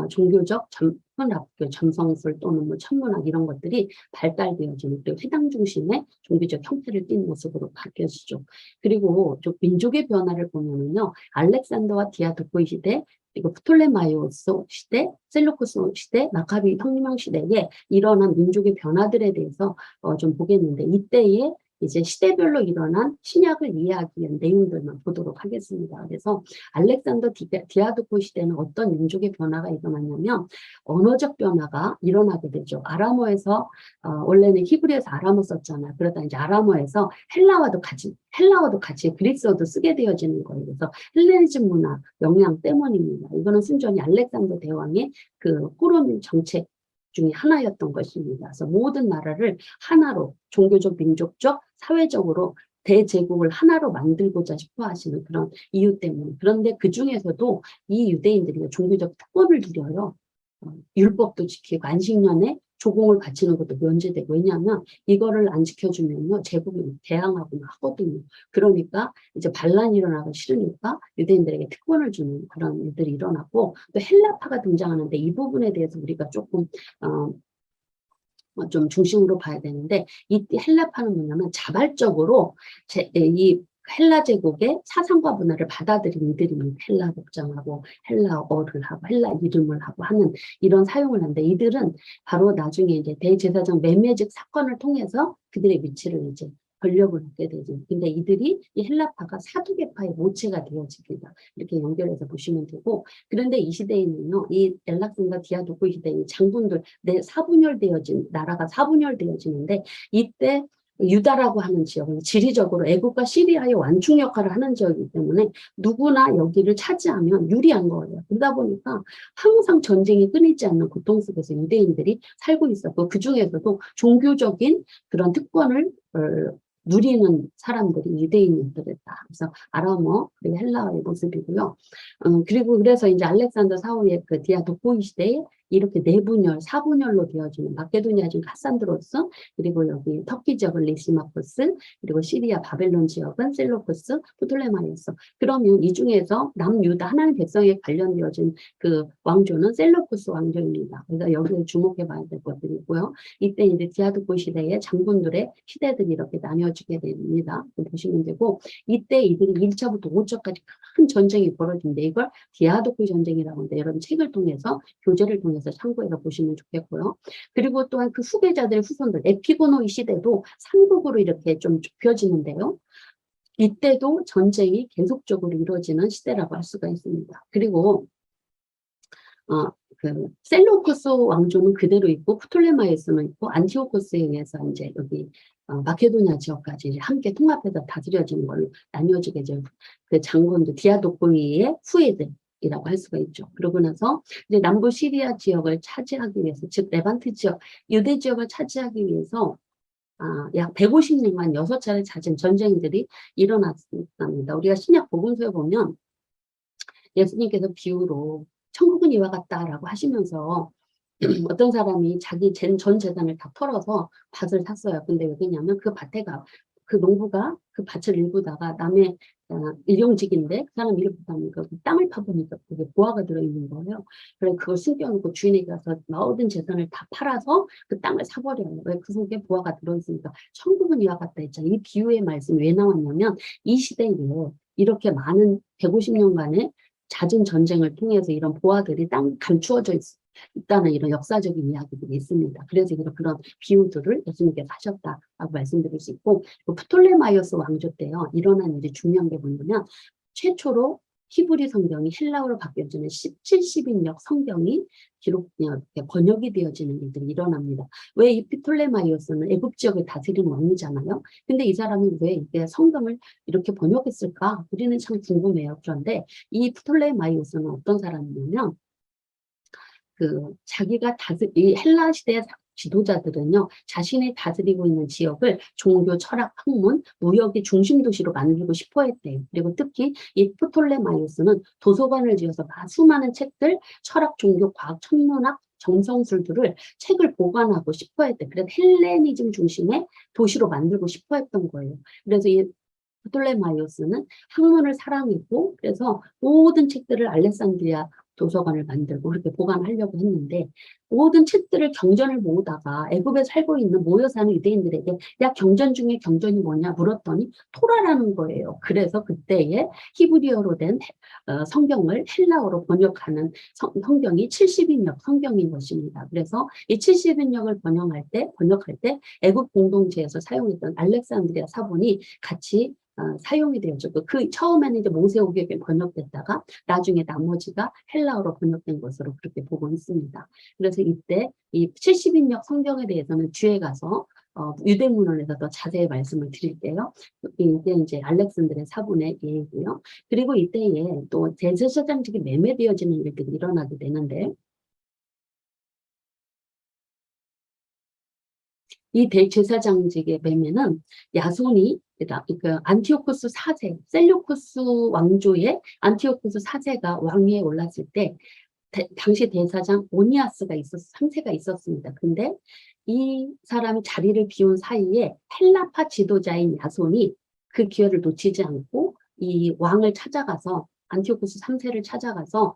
종교적 현학교, 점성술 또는 뭐 천문학 이런 것들이 발달되어지는 그리고 회당 중심의 종교적 형태를 띈 모습으로 바뀌어지죠. 그리고 좀 민족의 변화를 보면은요, 알렉산더와 디아도코이 시대, 그리고 프톨레마이오스 시대, 셀루쿠스 시대, 마카비 혁명 시대에 일어난 민족의 변화들에 대해서 좀 보겠는데 이때에 이제 시대별로 일어난 신약을 이해하기 위한 내용들만 보도록 하겠습니다. 그래서 알렉산더 디아도코 시대는 어떤 민족의 변화가 일어났냐면 언어적 변화가 일어나게 되죠. 아람어에서 원래는 히브리어에서 아람어 썼잖아요. 그러다 이제 아람어에서 헬라어도 같이 그리스어도 쓰게 되어지는 거예요. 그래서 헬레니즘 문화 영향 때문입니다. 이거는 순전히 알렉산더 대왕의 그 포럼 정책 중에 하나였던 것입니다. 그래서 모든 나라를 하나로 종교적, 민족적, 사회적으로 대제국을 하나로 만들고자 싶어 하시는 그런 이유 때문에. 그런데 그 중에서도 이 유대인들이 종교적 특권을 누려요. 율법도 지키고 안식년에 조공을 바치는 것도 면제되고 왜냐하면 이거를 안 지켜주면요 제국이 대항하고 하거든요. 그러니까 이제 반란이 일어나기 싫으니까 유대인들에게 특권을 주는 그런 일들이 일어나고 또 헬라파가 등장하는데 이 부분에 대해서 우리가 조금 좀 중심으로 봐야 되는데 이 헬라파는 뭐냐면 자발적으로 이 헬라 제국의 사상과 문화를 받아들인 이들입니다. 헬라 복장하고 헬라어를 하고 헬라 이름을 하고 하는 이런 사용을 하는데 이들은 바로 나중에 이제 대제사장 메메직 사건을 통해서 그들의 위치를 이제 권력을 얻게 되죠. 근데 이들이 이 헬라파가 사두개파의 모체가 되어집니다. 이렇게 연결해서 보시면 되고, 그런데 이 시대에는요, 이 엘락산더 디아도코 시대의 장군들, 사분열되어진 나라가 사분열되어지는데, 이때 유다라고 하는 지역은 지리적으로 애국과 시리아의 완충 역할을 하는 지역이기 때문에 누구나 여기를 차지하면 유리한 거예요. 그러다 보니까 항상 전쟁이 끊이지 않는 고통 속에서 유대인들이 살고 있었고, 그 중에서도 종교적인 그런 특권을 누리는 사람들이 유대인들이었다. 그래서 아람어 그리고 헬라어의 모습이고요. 그리고 그래서 이제 알렉산더 사후의 그 디아도코이 시대에 이렇게 내분열, 사분열로 되어지는 마케도니아 지금 카산드로스, 그리고 여기 터키 지역은 리시마코스, 그리고 시리아 바벨론 지역은 셀로코스, 프톨레마이오스. 그러면 이 중에서 남유다 하나님 백성에 관련되어진 그 왕조는 셀로코스 왕조입니다. 그래서 여기에 주목해 봐야 될 것들이고요. 이때 이제 디아도코 시대의 장군들의 시대들이 이렇게 나뉘어지게 됩니다. 보시면 되고, 이때 이들이 1차부터 5차까지 큰 전쟁이 벌어집니다. 이걸 디아도코 전쟁이라고 하는데, 여러분 책을 통해서 교재를 통해서 참고해서 보시면 좋겠고요. 그리고 또한 그 후계자들의 후손들, 에피고노이 시대도 삼국으로 이렇게 좀 좁혀지는데요. 이때도 전쟁이 계속적으로 이루어지는 시대라고 할 수가 있습니다. 그리고 그 셀로코스 왕조는 그대로 있고 프톨레마이오스는 있고 안티오코스에 의해서 이제 여기 마케도니아 지역까지 이제 함께 통합해서 다스려지는 걸로 나뉘어지게 되죠. 그 장군들 디아도코이의 후예들이라고 할 수가 있죠. 그러고 나서 이제 남부 시리아 지역을 차지하기 위해서, 즉 레반트 지역, 유대 지역을 차지하기 위해서 약 150년간 6차례 잦은 전쟁들이 일어났습니다. 우리가 신약 복음서에 보면 예수님께서 비유로 천국은 이와 같다라고 하시면서 어떤 사람이 자기 전 재산을 다 털어서 밭을 샀어요. 근데 왜냐면 그 농부가 그 밭을 일구다가 남의 일용직인데 그 사람 일을 못하니까 그 땅을 파보니까 그게 보화가 들어있는 거예요. 그래서 그걸 숨겨놓고 주인에게 가서 모든 재산을 다 팔아서 그 땅을 사버려요. 왜? 그 속에 보화가 들어있으니까. 천국은 이와 같다 했잖아요. 이 비유의 말씀이 왜 나왔냐면 이 시대에 이렇게 많은 150년간의 잦은 전쟁을 통해서 이런 보화들이 땅에 감추어져 있다는 이런 역사적인 이야기들이 있습니다. 그래서 그런 비유들을 예수님께서 하셨다라고 말씀드릴 수 있고, 프톨레마이오스 왕조 때요 일어난 일이 중요한 게 뭐냐면, 최초로 히브리 성경이 헬라어로 바뀌어지는 70인역 성경이 번역이 되어지는 일들이 일어납니다. 왜 이 프톨레마이오스는 애굽 지역을 다스리는 왕이잖아요. 근데 이 사람이 왜 이게 성경을 이렇게 번역했을까? 우리는 참 궁금해요. 그런데 이 프톨레마이오스는 어떤 사람이냐면, 자기가 이 헬라 시대 지도자들은요, 자신이 다스리고 있는 지역을 종교, 철학, 학문, 무역의 중심 도시로 만들고 싶어 했대요. 그리고 특히 이 프톨레마이오스는 도서관을 지어서 수많은 책들, 철학, 종교, 과학, 천문학, 정성술들을 책을 보관하고 싶어 했대. 그래서 헬레니즘 중심의 도시로 만들고 싶어 했던 거예요. 그래서 이 프톨레마이오스는 학문을 사랑했고, 그래서 모든 책들을 알렉산드리아 도서관을 만들고 그렇게 보관하려고 했는데, 모든 책들을 경전을 모으다가 애굽에 살고 있는 모여 사는 유대인들에게 야, 경전 중에 경전이 뭐냐 물었더니 토라라는 거예요. 그래서 그때의 히브리어로 된 성경을 헬라어로 번역하는 성경이 70인역 성경인 것입니다. 그래서 이 70인역을 번역할 때 애굽 공동체에서 사용했던 알렉산드리아 사본이 같이 사용이 되었죠. 그 처음에는 이제 모세오경에 번역됐다가 나중에 나머지가 헬라어로 번역된 것으로 그렇게 보고 있습니다. 그래서 이때 이 70인역 성경에 대해서는 뒤에 가서 유대문헌에서 더 자세히 말씀을 드릴게요. 이게 이제 알렉산드의 사본의 예이고요. 그리고 이때에 또 제사장직이 매매되어지는 일들이 일어나게 되는데, 이 대제사장직의 매매는 야손이 그 안티오코스 4세, 셀류코스 왕조의 안티오코스 4세가 왕위에 올랐을 때 당시 대사장 오니아스가 3세가 있었습니다. 근데 이 사람이 자리를 비운 사이에 헬라파 지도자인 야손이 그 기회를 놓치지 않고 이 왕을 찾아가서, 안티오코스 3세를 찾아가서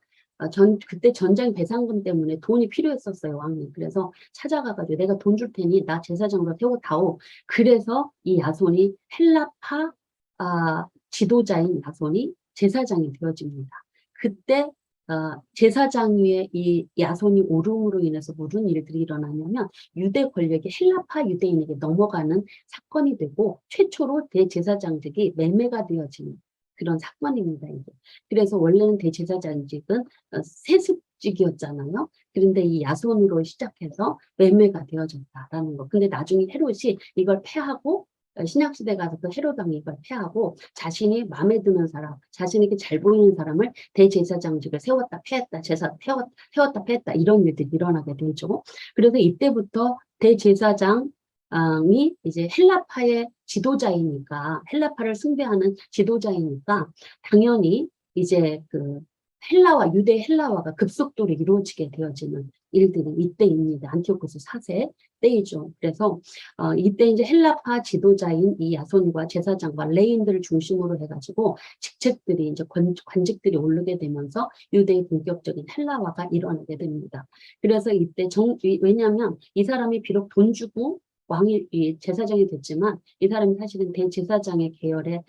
그때 전쟁 배상금 때문에 돈이 필요했었어요, 왕이. 그래서 찾아가가지고 내가 돈 줄 테니 나 제사장으로 세워다오. 그래서 이 야손이 헬라파 지도자인 야손이 제사장이 되어집니다. 그때 제사장 위에 이 야손이 오름으로 인해서 무슨 일들이 일어나냐면 유대 권력이 헬라파 유대인에게 넘어가는 사건이 되고 최초로 대제사장직이 매매가 되어지는 그런 사건입니다. 이게. 그래서 원래는 대제사장직은 세습직이었잖아요. 그런데 이 야손으로 시작해서 매매가 되어졌다라는 거. 근데 나중에 헤롯이 이걸 폐하고 신약시대 가서 그 헤롯 왕이 이걸 폐하고 자신이 마음에 드는 사람, 자신에게 잘 보이는 사람을 대제사장직을 세웠다 폐했다, 세웠다 폐했다 이런 일들이 일어나게 되죠. 그래서 이때부터 대제사장이 이제 헬라파의 지도자이니까, 헬라파를 숭배하는 지도자이니까 당연히 이제 그 유대 헬라화가 급속도로 이루어지게 되어지는 일들이 이때입니다. 안티오코스 4세 때이죠. 그래서 이때 이제 헬라파 지도자인 이 야손과 제사장과 레인들을 중심으로 해가지고 직책들이 이제 관직들이 오르게 되면서 유대의 본격적인 헬라화가 일어나게 됩니다. 그래서 이때 왜냐하면 이 사람이 비록 돈 주고 제사장이 됐지만 이 사람이 사실은 대제사장의 계열의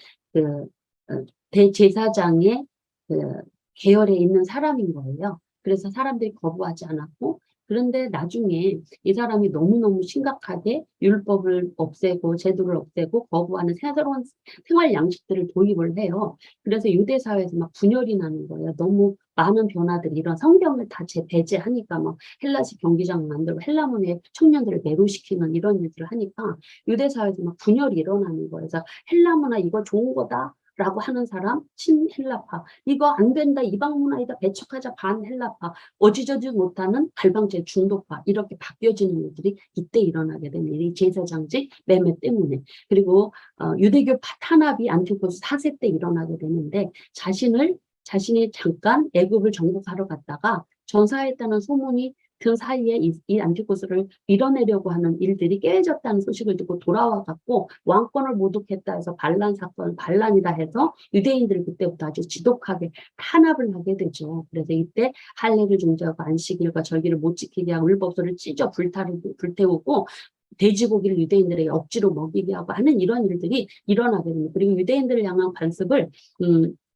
대제사장의 그 계열에 있는 사람인 거예요. 그래서 사람들이 거부하지 않았고, 그런데 나중에 이 사람이 너무너무 심각하게 율법을 없애고 제도를 없애고 거부하는 새로운 생활 양식들을 도입을 해요. 그래서 유대 사회에서 막 분열이 나는 거예요. 너무 많은 변화들이 이런 성경을 다 배제하니까 막 헬라식 경기장 만들고 헬라문의 청년들을 매료시키는 이런 일들을 하니까 유대 사회에서 막 분열이 일어나는 거예요. 그래서 헬라문화 이거 좋은 거다. 라고 하는 사람, 친헬라파. 이거 안 된다, 이방 문화이다, 배척하자, 반헬라파. 어지저지 못하는 갈방제 중도파. 이렇게 바뀌어지는 일들이 이때 일어나게 됩니다. 이 제사장직 매매 때문에. 그리고 유대교 탄압이 안티오코스 4세 때 일어나게 되는데 자신이 잠깐 애굽을 정복하러 갔다가 전사했다는 소문이 그 사이에 이 안티오코스를 밀어내려고 하는 일들이 깨졌다는 소식을 듣고 돌아와갖고 왕권을 모독했다 해서 반란이다 해서 유대인들이 그때부터 아주 지독하게 탄압을 하게 되죠. 그래서 이때 할례를 중지하고 안식일과 절기를 못 지키게 하고 율법서를 찢어 불태우고 돼지고기를 유대인들에게 억지로 먹이게 하고 하는 이런 일들이 일어나게 됩니다. 그리고 유대인들을 향한 관습을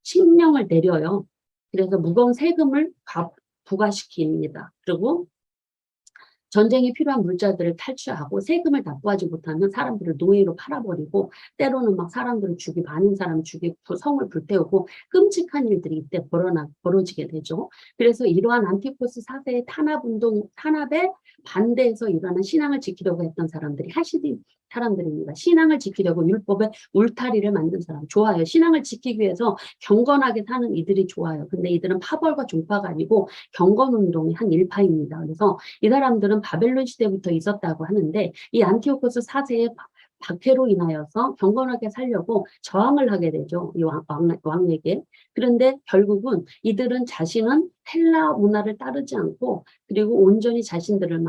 칙령을 내려요. 그래서 무거운 세금을 부과시킵니다. 그리고 전쟁에 필요한 물자들을 탈취하고 세금을 납부하지 못하면 사람들을 노예로 팔아버리고 때로는 막 사람들을 많은 사람을 죽이고 성을 불태우고 끔찍한 일들이 이때 벌어지게 되죠. 그래서 이러한 안티오코스 4세의 탄압에 반대해서 일어나는 신앙을 지키려고 했던 사람들이 하시디 사람들입니다. 신앙을 지키려고 율법의 울타리를 만든 사람 좋아요. 신앙을 지키기 위해서 경건하게 사는 이들이 좋아요. 근데 이들은 파벌과 종파가 아니고 경건운동의 한 일파입니다. 그래서 이 사람들은 바벨론 시대부터 있었다고 하는데 이 안티오코스 4세의 박해로 인하여서 경건하게 살려고 저항을 하게 되죠. 이 왕에게. 그런데 결국은 이들은 자신은 헬라 문화를 따르지 않고 그리고 온전히 자신들을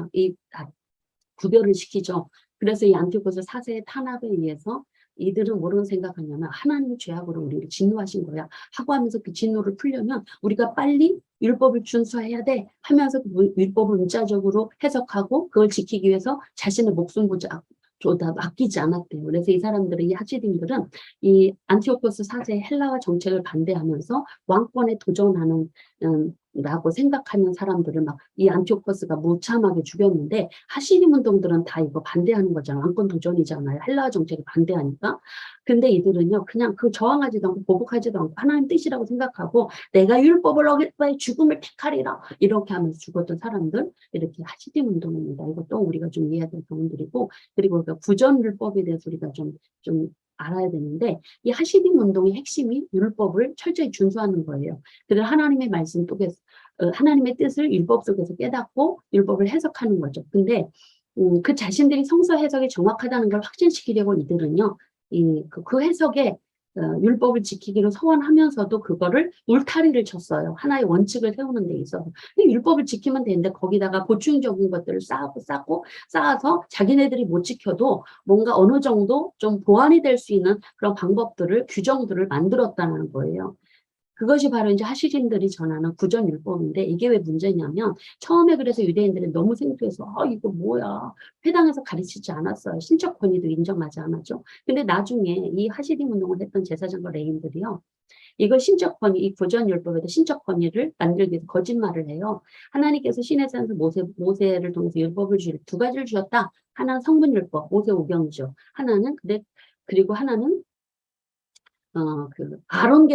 구별을 시키죠. 그래서 이 안티오코스 4세의 탄압에 의해서 이들은 뭐라고 생각하냐면 하나님의 죄악으로 우리를 진노하신 거야 하고 하면서 그 진노를 풀려면 우리가 빨리 율법을 준수해야 돼 하면서 그 율법을 문자적으로 해석하고 그걸 지키기 위해서 자신의 목숨부터 맡기지 않았대요. 그래서 이 사람들은 이 하시딘들은 이 안티오코스 4세의 헬라화 정책을 반대하면서 왕권에 도전하는 라고 생각하는 사람들을 막 이 안티오코스가 무참하게 죽였는데 하시딘 운동들은 다 이거 반대하는 거잖아요. 왕권 도전이잖아요. 헬라화 정책을 반대하니까. 근데 이들은요 그냥 그 저항하지도 않고 보복하지도 않고 하나님 뜻이라고 생각하고 내가 율법을 어길 바에 죽음을 택하리라 이렇게 하면서 죽었던 사람들 이렇게 하시딘 운동입니다. 이것도 우리가 좀 이해해야 될 부분들이고 그리고 그 구전율법에 대해서 우리가 좀 알아야 되는데 이 하시딘 운동의 핵심이 율법을 철저히 준수하는 거예요. 그래서 하나님의 말씀 속에서 하나님의 뜻을 율법 속에서 깨닫고 율법을 해석하는 거죠. 근데 그 자신들이 성서 해석이 정확하다는 걸 확신시키려고 이들은요 그 해석에 율법을 지키기로 서원하면서도 그거를 울타리를 쳤어요. 하나의 원칙을 세우는 데 있어서. 율법을 지키면 되는데 거기다가 보충적인 것들을 쌓아서 자기네들이 못 지켜도 뭔가 어느 정도 좀 보완이 될 수 있는 그런 방법들을 규정들을 만들었다는 거예요. 그것이 바로 이제 하시딘들이 전하는 구전율법인데 이게 왜 문제냐면 처음에 그래서 유대인들은 너무 생소해서 이거 뭐야 회당에서 가르치지 않았어요. 신적 권위도 인정하지 않았죠. 근데 나중에 이 하시딘 운동을 했던 제사장과 레인들이요. 이걸 신적 권위, 이 구전율법에도 신적 권위를 만들기 위해서 거짓말을 해요. 하나님께서 신의 산에서 모세를 통해서 율법을 두 가지를 주셨다. 하나는 성분율법, 모세오경이죠. 하나는 그리고 하나는 아론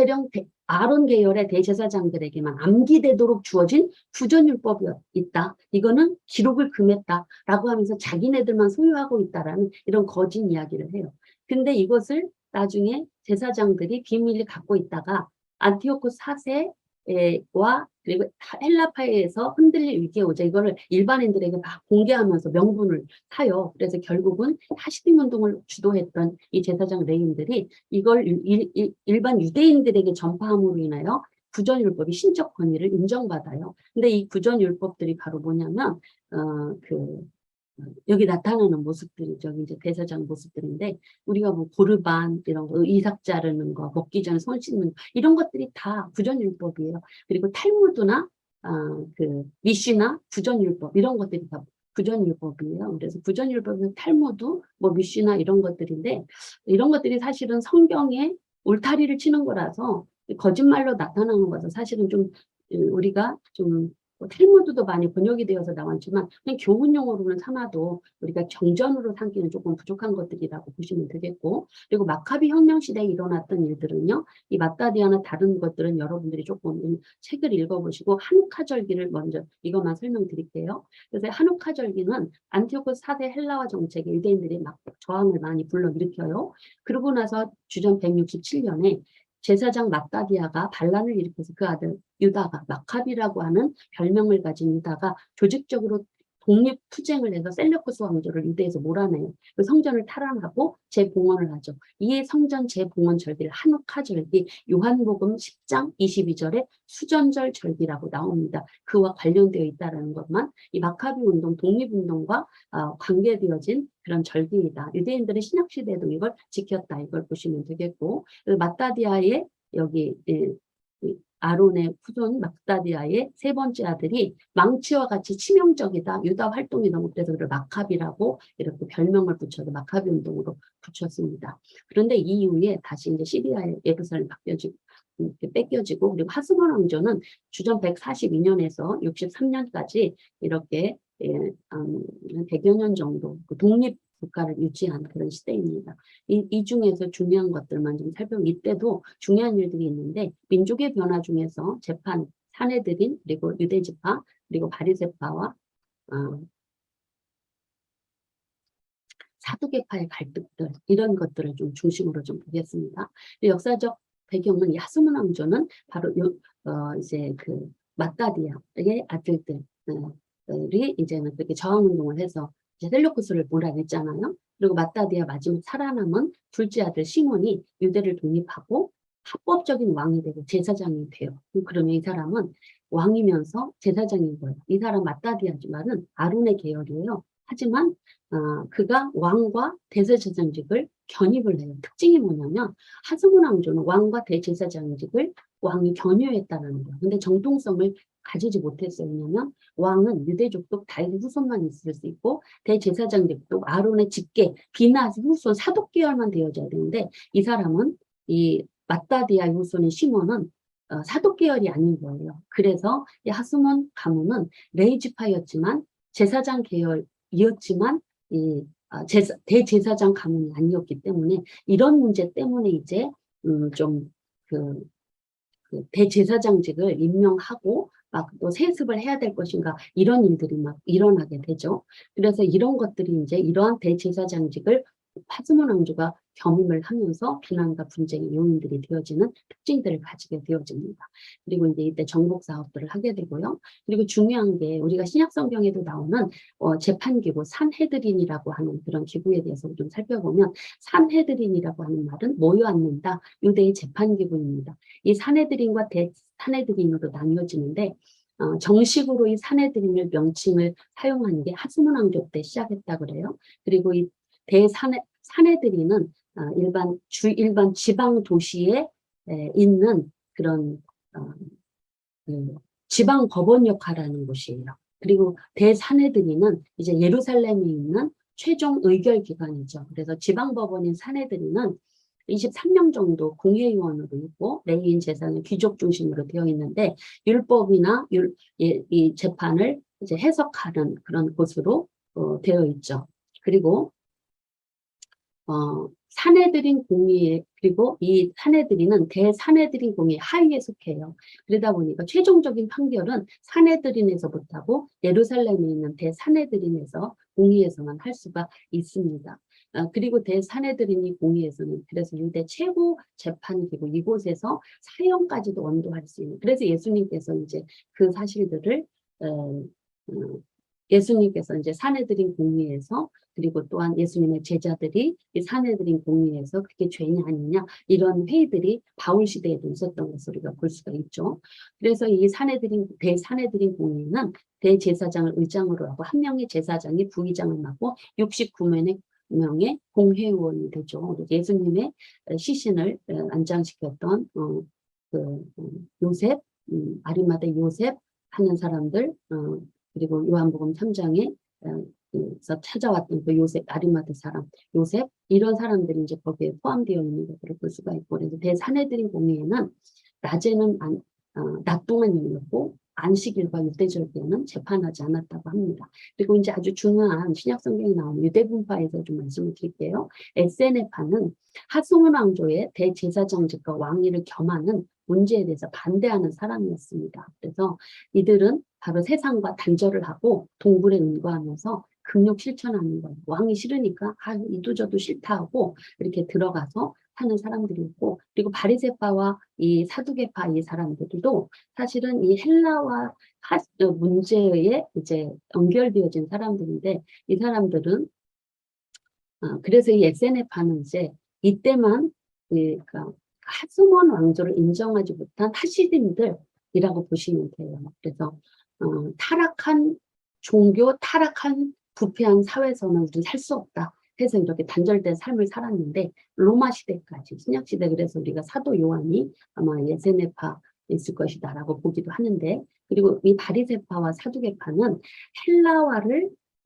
아론 계열의 대제사장들에게만 암기되도록 주어진 구전율법이 있다. 이거는 기록을 금했다라고 하면서 자기네들만 소유하고 있다라는 이런 거짓 이야기를 해요. 근데 이것을 나중에 제사장들이 비밀리 갖고 있다가 안티오코스 4세와 그리고 헬라파에서 흔들릴 위기에 오자 이거를 일반인들에게 막 공개하면서 명분을 타요. 그래서 결국은 하시딘 운동을 주도했던 이 제사장 레인들이 이걸 일반 유대인들에게 전파함으로 인하여 구전율법이 신적 권위를 인정받아요. 근데 이 구전율법들이 바로 뭐냐면 여기 나타나는 모습들이죠. 이제 대사장 모습들인데 우리가 뭐 고르반 이런 거, 이삭 자르는 거, 먹기 전에 손 씻는 거, 이런 것들이 다 구전율법이에요. 그리고 탈무드나 미시나 구전율법 이런 것들이 다 구전율법이에요. 그래서 구전율법은 탈무드, 뭐 미시나 이런 것들인데 이런 것들이 사실은 성경에 울타리를 치는 거라서 거짓말로 나타나는 것은 사실은 좀 우리가 좀 탈무드도 많이 번역이 되어서 나왔지만 그냥 교훈용어로는 삼아도 우리가 정전으로 삼기는 조금 부족한 것들이라고 보시면 되겠고 그리고 마카비 혁명 시대에 일어났던 일들은요. 이 마따디아나 다른 것들은 여러분들이 조금 책을 읽어보시고 한우카 절기를 먼저 이것만 설명드릴게요. 그래서 한우카 절기는 안티오코스 4세 헬라화 정책에 유대인들이 막 저항을 많이 불러일으켜요. 그러고 나서 주전 167년에 제사장 마따디아가 반란을 일으켜서 그 아들 유다가 마카비라고 하는 별명을 가진 유다가 조직적으로 독립투쟁을 해서 셀레우쿠스 왕조를 유대에서 몰아내요. 그 성전을 탈환하고 재봉헌을 하죠. 이 성전 재봉헌 절기를 한우카 절기, 요한복음 10장 22절에 수전절 절기라고 나옵니다. 그와 관련되어 있다는 것만 이 마카비 운동, 독립운동과 관계되어진 그런 절기이다. 유대인들은 신약시대에도 이걸 지켰다. 이걸 보시면 되겠고 마따디아의 여기 아론의 후손 마따디아의 세 번째 아들이 망치와 같이 치명적이다. 유다 활동이 너무 그래서 그를 마카비라고 이렇게 별명을 붙여서 마카비 운동으로 붙였습니다. 그런데 이후에 다시 이제 시리아의 예루살렘 바뀌어지고 이렇게 뺏겨지고 그리고 하스몬 왕조는 주전 142년에서 63년까지 이렇게 100여 년 정도 독립 국가를 유지한 그런 시대입니다. 이 중에서 중요한 것들만 좀 살펴보면 이때도 중요한 일들이 있는데 민족의 변화 중에서 재판, 사내들인 그리고 유대지파 그리고 바리새파와 사두개파의 갈등들 이런 것들을 좀 중심으로 좀 보겠습니다. 역사적 배경은 야스문 왕조는 바로 이제 그 마따디아의 아들들이 이제는 그렇게 저항운동을 해서 이제 셀루쿠스를 몰아냈잖아요. 그리고 마따디아 마지막 살아남은 둘째 아들 시몬이 유대를 독립하고 합법적인 왕이 되고 제사장이 돼요. 그러면 이 사람은 왕이면서 제사장인 거예요. 이 사람 마따디아지만은 아론의 계열이에요. 하지만 그가 왕과 대제사장직을 견입을 해요. 특징이 뭐냐면 하스몬 왕조는 왕과 대제사장직을 왕이 견유했다는 거예요. 근데 정통성을 가지지 못했어요. 왜냐면 왕은 유대족속 다윗 후손만 있을 수 있고 대제사장직도 아론의 직계 비나스 후손 사독 계열만 되어져야 되는데 이 사람은 이 마따디아 후손의 시몬은 사독 계열이 아닌 거예요. 그래서 이 하스몬 가문은 레이지파였지만 제사장 계열이었지만 이 대제사장 가문이 아니었기 때문에 이런 문제 때문에 이제 그 대제사장직을 임명하고 막 또 세습을 해야 될 것인가 이런 일들이 막 일어나게 되죠. 그래서 이런 것들이 이제 이러한 대제사장직을 하스몬 왕조가 겸임을 하면서 비난과 분쟁의 요인들이 되어지는 특징들을 가지게 되어집니다. 그리고 이제 이때 정복 사업들을 하게 되고요. 그리고 중요한 게 우리가 신약 성경에도 나오는 재판기구 산헤드린이라고 하는 그런 기구에 대해서 좀 살펴보면 산헤드린이라고 하는 말은 모여앉는다. 유대의 재판기구입니다. 이 산헤드린과 대산헤드린으로 나뉘어지는데 정식으로 이 산헤드린을 명칭을 사용하는 게 하스몬 왕조 때 시작했다 그래요. 그리고 이 산헤드린은 일반 지방 도시에 있는 그런 어, 지방 법원 역할하는 곳이에요. 그리고 대사내들이는 이제 예루살렘에 있는 최종 의결 기관이죠. 그래서 지방 법원인 사내들이는 23명 정도 공회의원으로 있고 레위인 재산은 귀족 중심으로 되어 있는데 율법이나 이 재판을 이제 해석하는 그런 곳으로 되어 있죠. 그리고 사내들인 공의, 그리고 이 사내들이는 대사내들인 공의 하위에 속해요. 그러다 보니까 최종적인 판결은 사내들인에서부터 하고 예루살렘에 있는 대사내들인에서 공의에서만 할 수가 있습니다. 그리고 대사내들인이 공의에서는 그래서 유대 최고 재판기구 이곳에서 사형까지도 언도할 수 있는, 그래서 예수님께서 이제 그 사실들을 예수님께서 이제 사내들인 공의에서, 그리고 또한 예수님의 제자들이 이 사내들인 공의에서 그게 죄냐 아니냐 이런 회의들이 바울 시대에도 있었던 것을 우리가 볼 수가 있죠. 그래서 이 대사내들인 공의는 대제사장을 의장으로 하고 한 명의 제사장이 부의장을 맡고 69명의 공회의원이 되죠. 예수님의 시신을 안장시켰던 요셉, 아리마대 요셉 하는 사람들, 그리고 요한복음 3장에 서 찾아왔던 그 요셉, 아리마대 사람, 요셉, 이런 사람들이 이제 거기에 포함되어 있는 것들을 볼 수가 있고, 그래서 대사내들인 공회에는 낮에는 낮 동안 열렸고, 안식일과 유대절기에는 재판하지 않았다고 합니다. 그리고 이제 아주 중요한 신약성경에 나오는 유대분파에서 좀 말씀을 드릴게요. 에세네파는 하스몬 왕조의 대제사장직과 왕위를 겸하는 문제에 대해서 반대하는 사람이었습니다. 그래서 이들은 바로 세상과 단절을 하고 동굴에 은거하면서 금욕 실천하는 거예요. 왕이 싫으니까 이도저도 싫다 하고 이렇게 들어가서 사는 사람들이 있고, 그리고 바리새파와 이 사두개파 이 사람들도 사실은 이 헬라와 문제에 이제 연결되어진 사람들인데, 이 사람들은 그래서 이 에세네파는 이제 이때만 그러니까 하스몬 왕조를 인정하지 못한 하시딘들이라고 보시면 돼요. 그래서 타락한 종교, 타락한 부패한 사회에서는 우리는 살 수 없다 해서 이렇게 단절된 삶을 살았는데, 로마 시대까지, 신약 시대, 그래서 우리가 사도 요한이 아마 에세네파 있을 것이다라고 보기도 하는데, 그리고 이 바리새파와 사두개파는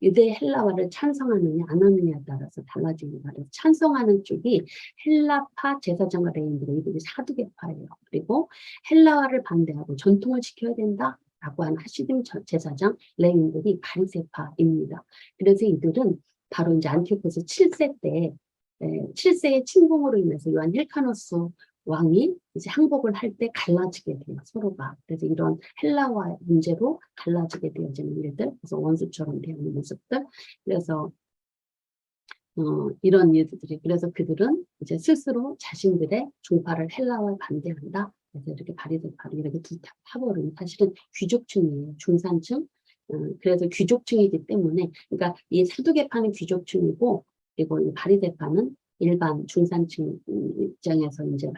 유대 헬라화를 찬성하느냐 안 하느냐에 따라서 달라집니다. 그래서 찬성하는 쪽이 헬라파 제사장과 레위인들의 이들이 사두개파예요. 그리고 헬라화를 반대하고 전통을 지켜야 된다라고 하는 하시dim 제사장 레위인들이 바리새파입니다. 그래서 이들은 바로 이제 안티오코스 7세 때 7세의 침공으로 인해서 요한 힐카노스 왕이 이제 항복을 할 때 갈라지게 돼요, 서로가. 그래서 이런 헬라화 문제로 갈라지게 되어지는 일들, 그래서 원수처럼 되는 모습들, 그래서 이런 일들이, 그래서 그들은 이제 스스로 자신들의 종파를 헬라화에 반대한다. 그래서 이렇게 바리새파로 이렇게 두 타벌은 사실은 귀족층이에요, 중산층. 그래서 귀족층이기 때문에, 그러니까 이 사두개파는 귀족층이고, 그리고 이 바리새파는 일반 중산층 입장에서 이제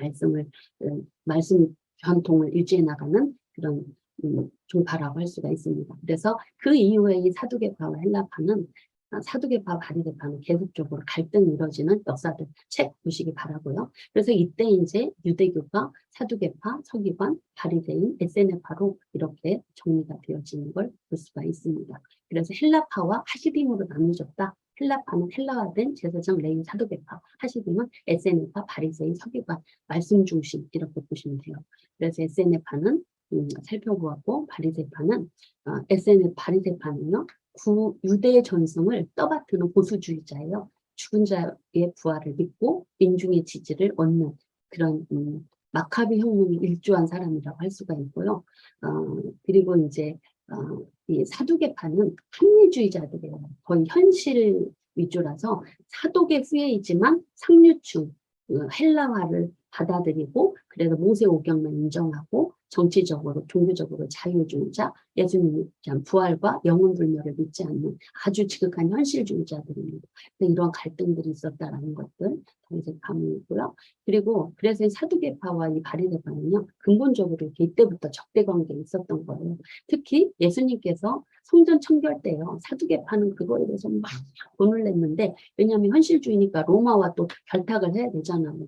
말씀 전통을 유지해 나가는 그런 종파라고 할 수가 있습니다. 그래서 그 이후에 이 사두개파와 헬라파는, 사두개파, 바리새파는 계속적으로 갈등이 이루어지는 역사들 책 보시기 바라고요. 그래서 이때 이제 유대교파, 사두개파, 서기관, 바리새인, 에세네파로 이렇게 정리가 되어지는 걸 볼 수가 있습니다. 그래서 헬라파와 하시딤으로 나누어졌다. 헬라파는 헬라화된 제사장, 레위, 사두개파, 하시딤은 에세네파, 바리새인, 서기관, 말씀 중심 이렇게 보시면 돼요. 그래서 에세네파는 살펴보았고, 바리새파는 바리새파는요, 유대의 전승을 떠받드는 보수주의자예요. 죽은 자의 부활을 믿고 민중의 지지를 얻는 그런 마카비 혁명에 일조한 사람이라고 할 수가 있고요. 그리고 이제 이 사두개파는 합리주의자들이에요. 거의 현실 위주라서 사독의 후예이지만 상류층 헬라화를 받아들이고, 그래서 모세 오경만 인정하고 정치적으로 종교적으로 자유주의자, 예수님의 부활과 영혼 불멸을 믿지 않는 아주 지극한 현실주의자들입니다. 이런 갈등들이 있었다라는 것들 이제 감이고요. 그리고 그래서 사두개파와 이 바리새파는요, 근본적으로 이렇게 이때부터 적대 관계에 있었던 거예요. 특히 예수님께서 성전 청결 때요, 사두개파는 그거에 대해서 막 돈을 냈는데, 왜냐하면 현실주의니까 로마와 또 결탁을 해야 되잖아요.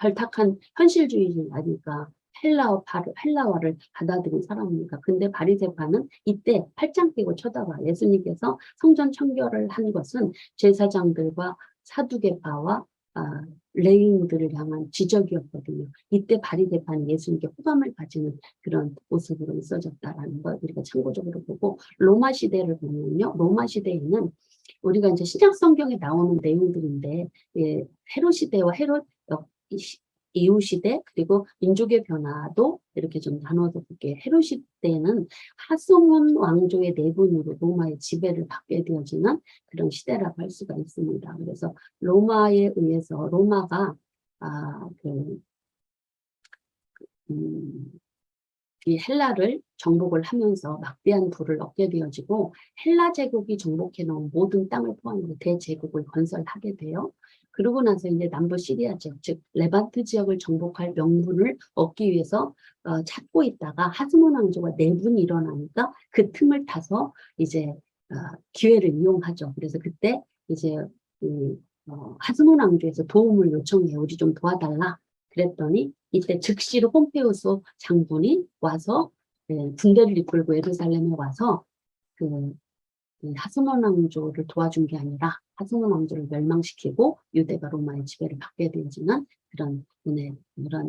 결탁한 현실주의자니까 헬라어를 받아들인 사람입니다. 근데 바리새파는 이때 팔짱 끼고 쳐다봐. 예수님께서 성전 청결을 한 것은 제사장들과 사두개파와 레위인들을 향한 지적이었거든요. 이때 바리새파는 예수님께 호감을 가지는 그런 모습으로 있어졌다라는 걸 우리가 참고적으로 보고, 로마 시대를 보면요. 로마 시대에는 우리가 이제 신약 성경에 나오는 내용들인데, 예, 헤롯 시대와 이후 시대, 그리고 민족의 변화도 이렇게 좀 나눠서 볼게요. 헤롯 시대는 하스몬 왕조의 내분으로 로마의 지배를 받게 되어지는 그런 시대라고 할 수가 있습니다. 그래서 로마에 의해서 로마가 이 헬라를 정복을 하면서 막대한 부를 얻게 되어지고, 헬라 제국이 정복해 놓은 모든 땅을 포함해서 대제국을 건설하게 돼요. 그러고 나서 이제 남부 시리아 지역, 즉 레반트 지역을 정복할 명분을 얻기 위해서 찾고 있다가 하스몬 왕조가 내분이 일어나니까 그 틈을 타서 이제 기회를 이용하죠. 그래서 그때 이제 하스몬 왕조에서 도움을 요청해요. 우리 좀 도와달라. 그랬더니 이때 즉시로 폼페우스 장군이 와서 군대를 이끌고 예루살렘에 와서 하스몬 왕조를 도와준 게 아니라 하스몬 왕조를 멸망시키고 유대가 로마의 지배를 받게 되어지는 그런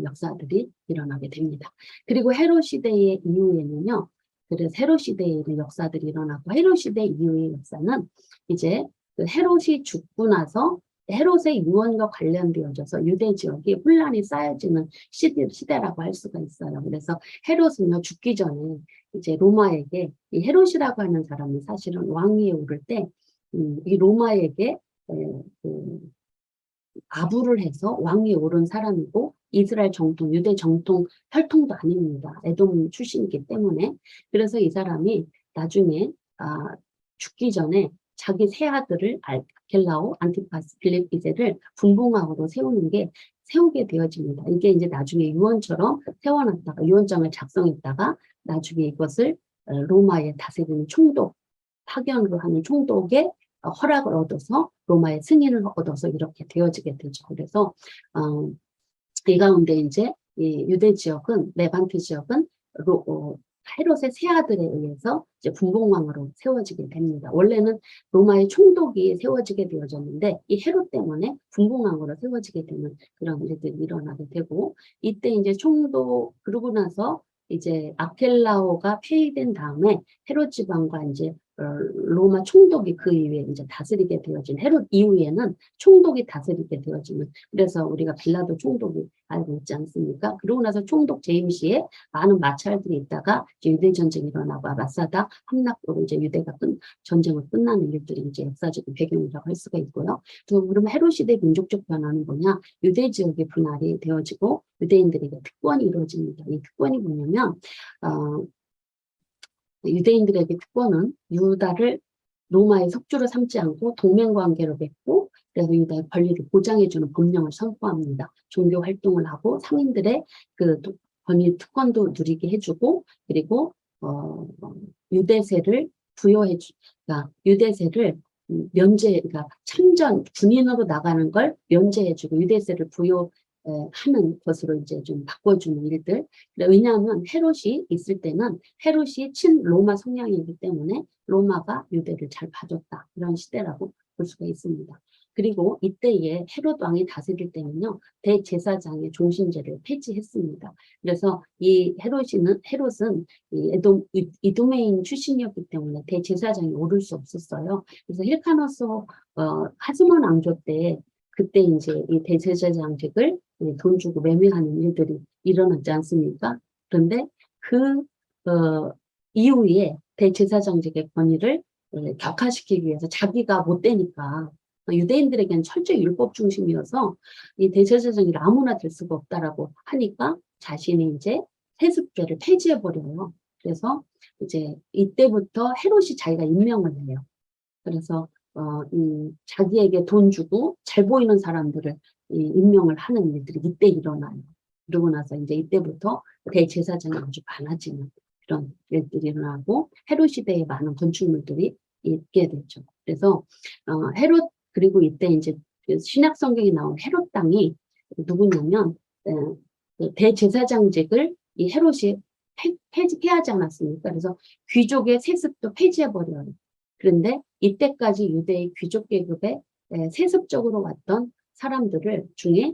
역사들이 일어나게 됩니다. 그리고 헤롯 시대의 이후에는요. 그래서 헤롯 시대의 역사들이 일어나고, 헤롯 시대 이후의 역사는 이제 헤롯이 죽고 나서 헤롯의 유언과 관련되어져서 유대 지역이 혼란이 쌓여지는 시대라고 할 수가 있어요. 그래서 헤롯은요, 죽기 전에 이제 로마에게, 이 헤롯이라고 하는 사람은 사실은 왕위에 오를 때 이 로마에게 아부를 해서 왕위에 오른 사람이고, 이스라엘 정통, 유대 정통 혈통도 아닙니다. 에돔 출신이기 때문에. 그래서 이 사람이 나중에 죽기 전에 자기 세 아들을 아켈라오, 안티파스, 빌립비제를 분봉왕으로 세우게 되어집니다. 이게 이제 나중에 유언처럼 세워놨다가, 유언장을 작성했다가 나중에 이것을 로마에 다스리는 총독, 파견으로 하는 총독의 허락을 얻어서 로마의 승인을 얻어서 이렇게 되어지게 되죠. 그래서 이 가운데 이제 이 유대 지역은, 레반트 지역은 헤롯의 세 아들에 의해서 이제 분봉왕으로 세워지게 됩니다. 원래는 로마의 총독이 세워지게 되어졌는데 이 헤롯 때문에 분봉왕으로 세워지게 되는 그런 일들이 일어나게 되고, 이때 이제 총독, 그러고 나서 이제 아켈라오가 폐위된 다음에 헤롯 지방과 이제 로마 총독이 그 이후에 이제 다스리게 되어진, 헤롯 이후에는 총독이 다스리게 되어지는, 그래서 우리가 빌라도 총독이 알고 있지 않습니까? 그러고 나서 총독 제임시에 많은 마찰들이 있다가 이제 유대 전쟁이 일어나고 마사다 함락으로 이제 유대가 전쟁을 끝나는 일들이 이제 역사적인 배경이라고 할 수가 있고요. 그럼 헤롯 시대 민족적 변화는 뭐냐? 유대 지역의 분할이 되어지고 유대인들에게 특권이 이루어집니다. 이 특권이 뭐냐면 유대인들에게 특권은 유다를 로마의 속주로 삼지 않고 동맹관계로 맺고, 그래서 유다의 권리를 보장해주는 법령을 선포합니다. 종교 활동을 하고 상인들의 그 권위 특권도 누리게 해주고, 그리고 유대세를 그러니까 유대세를 그러니까 참전 군인으로 나가는 걸 면제해주고 유대세를 하는 것으로 이제 좀 바꿔주는 일들. 왜냐하면 헤롯이 있을 때는 헤롯이 친로마 성향이기 때문에 로마가 유대를 잘 봐줬다, 이런 시대라고 볼 수가 있습니다. 그리고 이때에 헤롯 왕이 다스릴 때는요, 대제사장의 종신제를 폐지했습니다. 그래서 이 헤롯은 이두메인 출신이었기 때문에 대제사장이 오를 수 없었어요. 그래서 힐카노스 하스몬 왕조 때 그때 이제 이 대제사장직을 돈 주고 매매하는 일들이 일어났지 않습니까? 그런데 이후에 대제사장직의 권위를 격화시키기 위해서 자기가 못 되니까, 유대인들에게는 철저히 율법 중심이어서 이 대제사장이 아무나 될 수가 없다라고 하니까 자신이 이제 세습제를 폐지해버려요. 그래서 이제 이때부터 헤롯이 자기가 임명을 해요. 그래서 자기에게 돈 주고 잘 보이는 사람들을 임명을 하는 일들이 이때 일어나요. 그러고 나서 이제 이때부터 대제사장이 아주 많아지는 그런 일들이 일어나고 헤롯 시대에 많은 건축물들이 있게 되죠. 그래서 헤롯, 그리고 이때 이제 신약 성경에 나온 헤롯 땅이 누구냐면 대제사장직을 이 헤롯이 폐지하지 않았습니까? 그래서 귀족의 세습도 폐지해버려요. 그런데 이때까지 유대의 귀족 계급에 세습적으로 왔던 사람들을 중에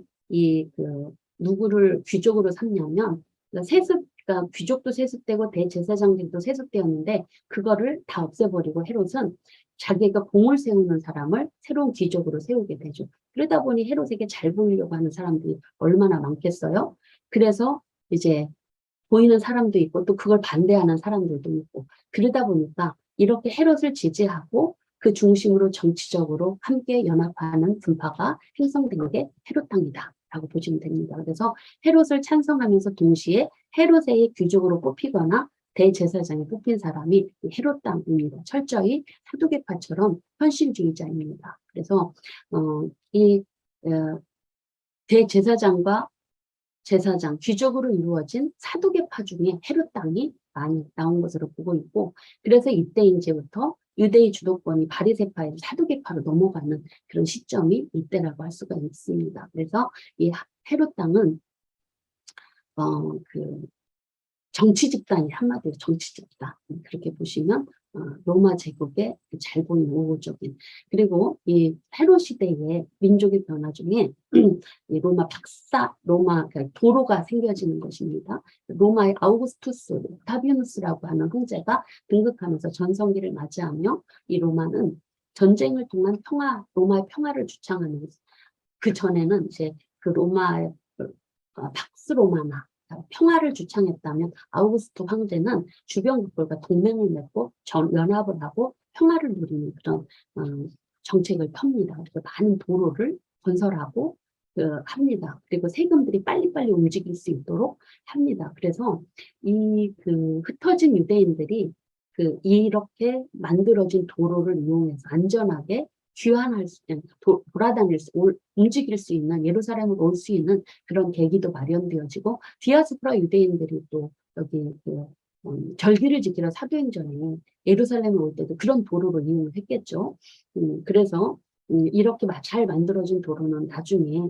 누구를 귀족으로 삼냐면 그러니까 귀족도 세습되고 대제사장들도 세습되었는데 그거를 다 없애버리고 헤롯은 자기가 공을 세우는 사람을 새로운 귀족으로 세우게 되죠. 그러다 보니 헤롯에게 잘 보이려고 하는 사람들이 얼마나 많겠어요? 그래서 이제 보이는 사람도 있고 또 그걸 반대하는 사람들도 있고 그러다 보니까 이렇게 헤롯을 지지하고 그 중심으로 정치적으로 함께 연합하는 분파가 형성된 게 헤롯당이다 라고 보시면 됩니다. 그래서 헤롯을 찬성하면서 동시에 헤롯의 귀족으로 뽑히거나 대제사장에 뽑힌 사람이 헤롯당입니다. 철저히 사두개파처럼 현실주의자입니다. 그래서 이 대제사장과 제사장, 귀족으로 이루어진 사두개파 중에 헤롯 당이 많이 나온 것으로 보고 있고 그래서 이때인제부터 유대의 주도권이 바리새파에서 사두개파로 넘어가는 그런 시점이 이때라고 할 수가 있습니다. 그래서 이 헤롯 당은 정치 집단이 한마디로 정치 집단 그렇게 보시면 로마 제국의 잘 보이는 우호적인 그리고 이 헤롯 시대의 민족의 변화 중에 이 로마 도로가 생겨지는 것입니다. 로마의 아우구스투스 옥타비누스라고 하는 황제가 등극하면서 전성기를 맞이하며 이 로마는 전쟁을 통한 로마의 평화를 주창하는 그 전에는 이제 그 로마의 팍스 로마나 평화를 주창했다면 아우구스투 황제는 주변 국들과 동맹을 맺고 연합을 하고 평화를 누리는 그런 정책을 펴니다. 그래서 많은 도로를 건설하고 합니다. 그리고 세금들이 빨리빨리 움직일 수 있도록 합니다. 그래서 흩어진 유대인들이 이렇게 만들어진 도로를 이용해서 안전하게 귀환할 수 있는, 움직일 수 있는, 예루살렘으로 올 수 있는 그런 계기도 마련되어지고, 디아스포라 유대인들이 또 여기 절기를 지키러 사도행전에 예루살렘에 올 때도 그런 도로를 이용을 했겠죠. 그래서 이렇게 잘 만들어진 도로는 나중에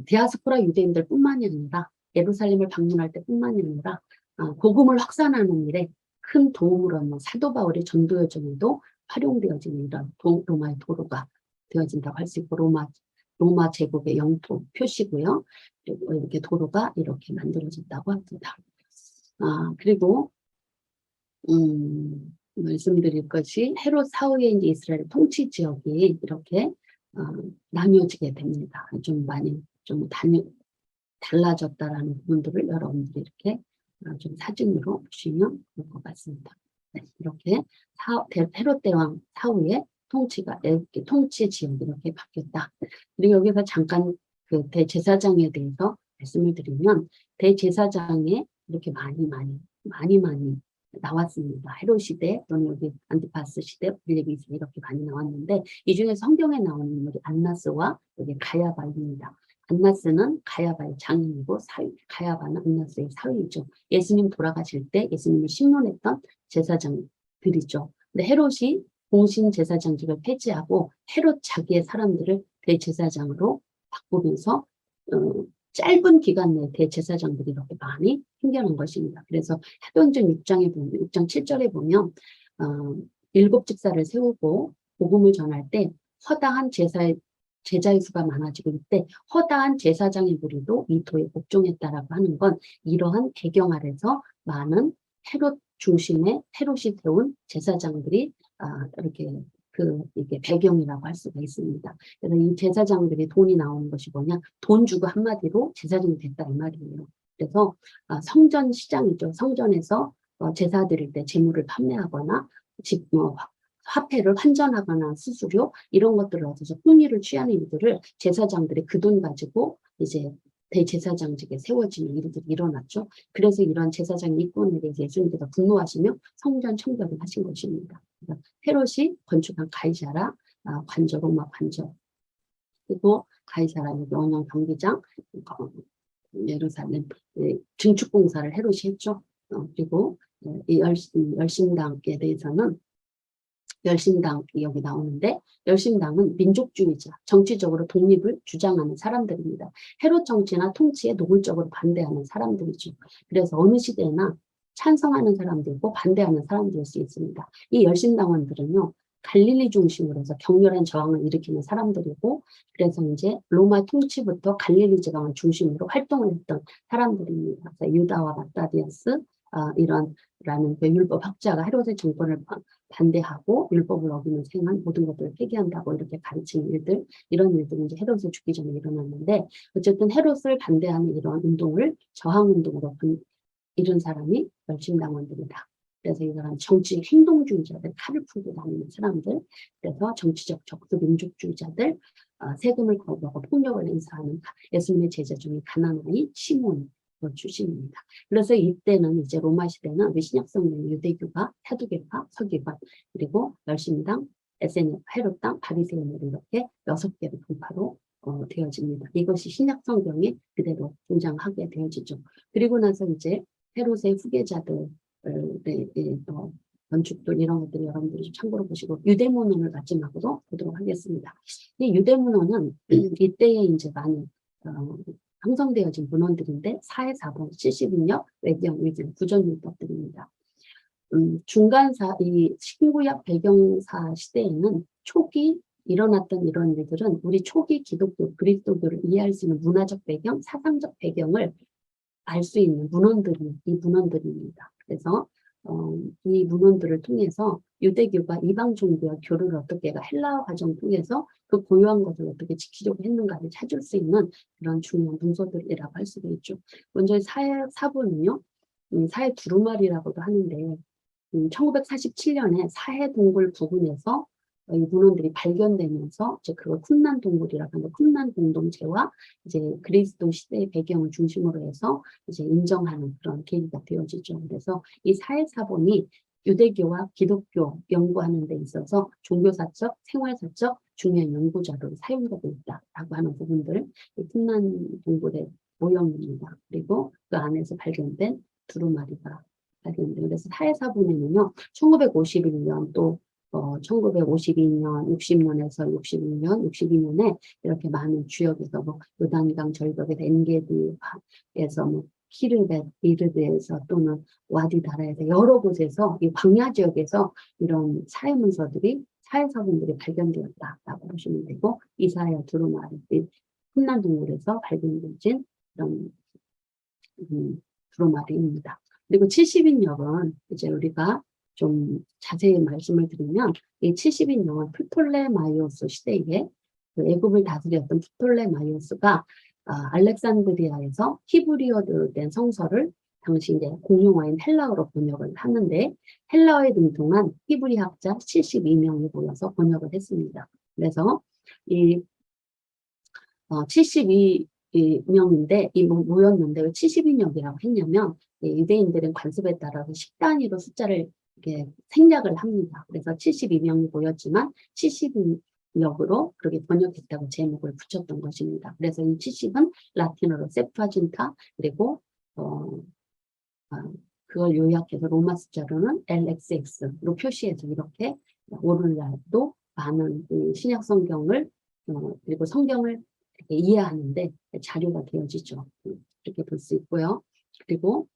디아스포라 유대인들뿐만이 아니라 예루살렘을 방문할 때뿐만이 아니라 복음을 확산하는 일에 큰 도움을 얻는 사도 바울의 전도 여정에도 활용되어지는 이런 로마의 도로가 되어진다고 할 수 있고 로마 제국의 영토 표시고요. 그리고 이렇게 도로가 이렇게 만들어진다고 합니다. 그리고 말씀드릴 것이 헤롯 사후에 이제 이스라엘 통치 지역이 이렇게 나뉘어지게 됩니다. 좀 달라졌다라는 부분들을 여러분들이 이렇게 좀 사진으로 보시면 될 것 같습니다. 네, 이렇게 헤롯 대왕 사후에 통치 지역이 이렇게 바뀌었다. 그리고 여기서 잠깐 그 대제사장에 대해서 말씀을 드리면 대제사장에 이렇게 많이 나왔습니다. 헤롯 시대 또는 여기 안티파스 시대, 빌립이 이렇게 많이 나왔는데 이 중에 성경에 나오는 인물이 안나스와 여기 가야바입니다. 안나스는 가야바의 장인이고 가야바는 안나스의 사위이죠. 예수님 돌아가실 때 예수님을 심론했던 제사장들이죠. 근데 헤롯이 공신 제사장직을 폐지하고 헤롯 자기의 사람들을 대제사장으로 바꾸면서 짧은 기간 내에 대제사장들이 이렇게 많이 생겨난 것입니다. 그래서 사도행전 6장 7절에 보면 7 집사를 세우고 복음을 전할 때 허다한 제자의 수가 많아지고 이때 허다한 제사장의 무리도 이 도에 복종했다라고 하는 건 이러한 배경 아래서 많은 헤롯 중심의 헤롯이 세운 제사장들이 이게 배경이라고 할 수가 있습니다. 그래서 이 제사장들이 돈이 나오는 것이 뭐냐? 돈 주고 한마디로 제사장이 됐다 이 말이에요. 그래서 성전 시장이죠. 성전에서 제사 드릴 때 재물을 판매하거나 화폐를 환전하거나 수수료 이런 것들을 얻어서 풍리를 취하는 일들을 제사장들이 그 돈 가지고 이제 대제사장직에 세워지는 일들이 일어났죠. 그래서 이런 제사장 이권에 대해서 예수님께서 분노하시며 성전 청결을 하신 것입니다. 헤롯이 건축한 가이사라 관저, 로마 관저, 그리고 가이사라 여기 원형 경기장, 예루살렘 증축공사를 헤롯이 했죠. 그리고 이 열심당에 대해서는 열심당이 여기 나오는데 열심당은 민족주의자, 정치적으로 독립을 주장하는 사람들입니다. 헤롯 정치나 통치에 노골적으로 반대하는 사람들이죠. 그래서 어느 시대나 찬성하는 사람도 있고 반대하는 사람들일 수 있습니다. 이 열심당원들은요. 갈릴리 중심으로 해서 격렬한 저항을 일으키는 사람들이고 그래서 이제 로마 통치부터 갈릴리 지방을 중심으로 활동을 했던 사람들입니다. 그래서 유다와 마따디아스 이런 라는 그 율법 학자가 헤롯의 정권을 반대하고 율법을 어기는 행한 모든 것들을 폐기한다고 이렇게 가르치는 일들 이런 일들이 이제 헤롯이 죽기 전에 일어났는데 어쨌든 헤롯을 반대하는 이런 운동을 저항운동으로 이룬 사람이 열심당원들이다. 그래서 이 사람 정치 행동주의자들, 칼을 풀고 다니는 사람들, 그래서 정치적 적수 민족주의자들, 세금을 거부하고 폭력을 행사하는 예수님의 제자 중에 가난아이 시몬 출신입니다. 그래서 이때는 이제 로마 시대는 우리 신약성경 유대교가, 사두개파, 서기관, 그리고 열심당, 에세네, 헤롯당, 바리새인으로 이렇게 6개의 분파로 되어집니다. 이것이 신약성경에 그대로 등장하게 되어지죠. 그리고 나서 이제 헤롯의 후계자들 건축들 이런 것들 여러분들이 좀 참고로 보시고 유대문헌을 마지막으로 보도록 하겠습니다. 이 유대문헌은 이때에 이제 많이 형성되어진 문헌들인데 4회 4번 72년 외경 위증 구전율법들입니다. 중간사 이 신구약 배경사 시대에는 초기 일어났던 이런 일들은 우리 초기 기독교 그리스도교를 이해할 수 있는 문화적 배경, 사상적 배경을 알 수 있는 이 문헌들입니다. 그래서 이 문헌들을 통해서 유대교가 이방 종교와 교류를 어떻게 헬라어 과정을 통해서 그 고유한 것을 어떻게 지키려고 했는가를 찾을 수 있는 그런 중요한 문서들이라고 할 수가 있죠. 먼저 사본은요. 사해 두루마리라고도 하는데 1947년에 사해 동굴 부근에서 이 문헌들이 발견되면서 이제 그걸 쿰난 동굴이라고 하는 쿰난 공동체와 이제 그리스도 시대의 배경을 중심으로 해서 이제 인정하는 그런 계기가 되어지죠. 그래서 이 사해사본이 유대교와 기독교 연구하는 데 있어서 종교사적, 생활사적 중요한 연구자료로 사용되고 있다라고 하는 부분들, 이 쿰난 동굴의 모형입니다. 그리고 그 안에서 발견된 두루마리가 발견돼요. 그래서 사해사본에는요, 1951년 또 1952년, 60년에서 61년, 62년에 이렇게 많은 지역에서 뭐 요단강 절벽에서 엔게디에서 뭐 키르벳, 이르드에서 또는 와디다라에서 여러 곳에서 이 광야 지역에서 이런 사회 문서들이 사회사본들이 발견되었다라고 보시면 되고 이사야 두루마리, 쿰난 동굴에서 발견된 이런 두루마리입니다. 그리고 70인역은 이제 우리가 좀 자세히 말씀을 드리면 이 70인역은 프톨레마이오스 시대에 그 애굽을 다스렸던 프톨레마이오스가 알렉산드리아에서 히브리어로 된 성서를 당시 이제 공용어인 헬라어로 번역을 하는데 헬라어에 능통한 히브리 학자 72명이 모여서 번역을 했습니다. 그래서 이 72명인데 모였는데 왜 72명이라고 했냐면 유대인들은 관습에 따라서 식단위로 숫자를 이렇게 생략을 합니다. 그래서 72명이 모였지만 72역으로 그렇게 번역했다고 제목을 붙였던 것입니다. 그래서 이 70은 라틴어로 세프아진타 그리고 그걸 요약해서 로마 숫자로는 LXX로 표시해서 이렇게 오늘날도 많은 신약 성경을 그리고 성경을 이렇게 이해하는데 자료가 되어지죠. 이렇게 볼 수 있고요. 그리고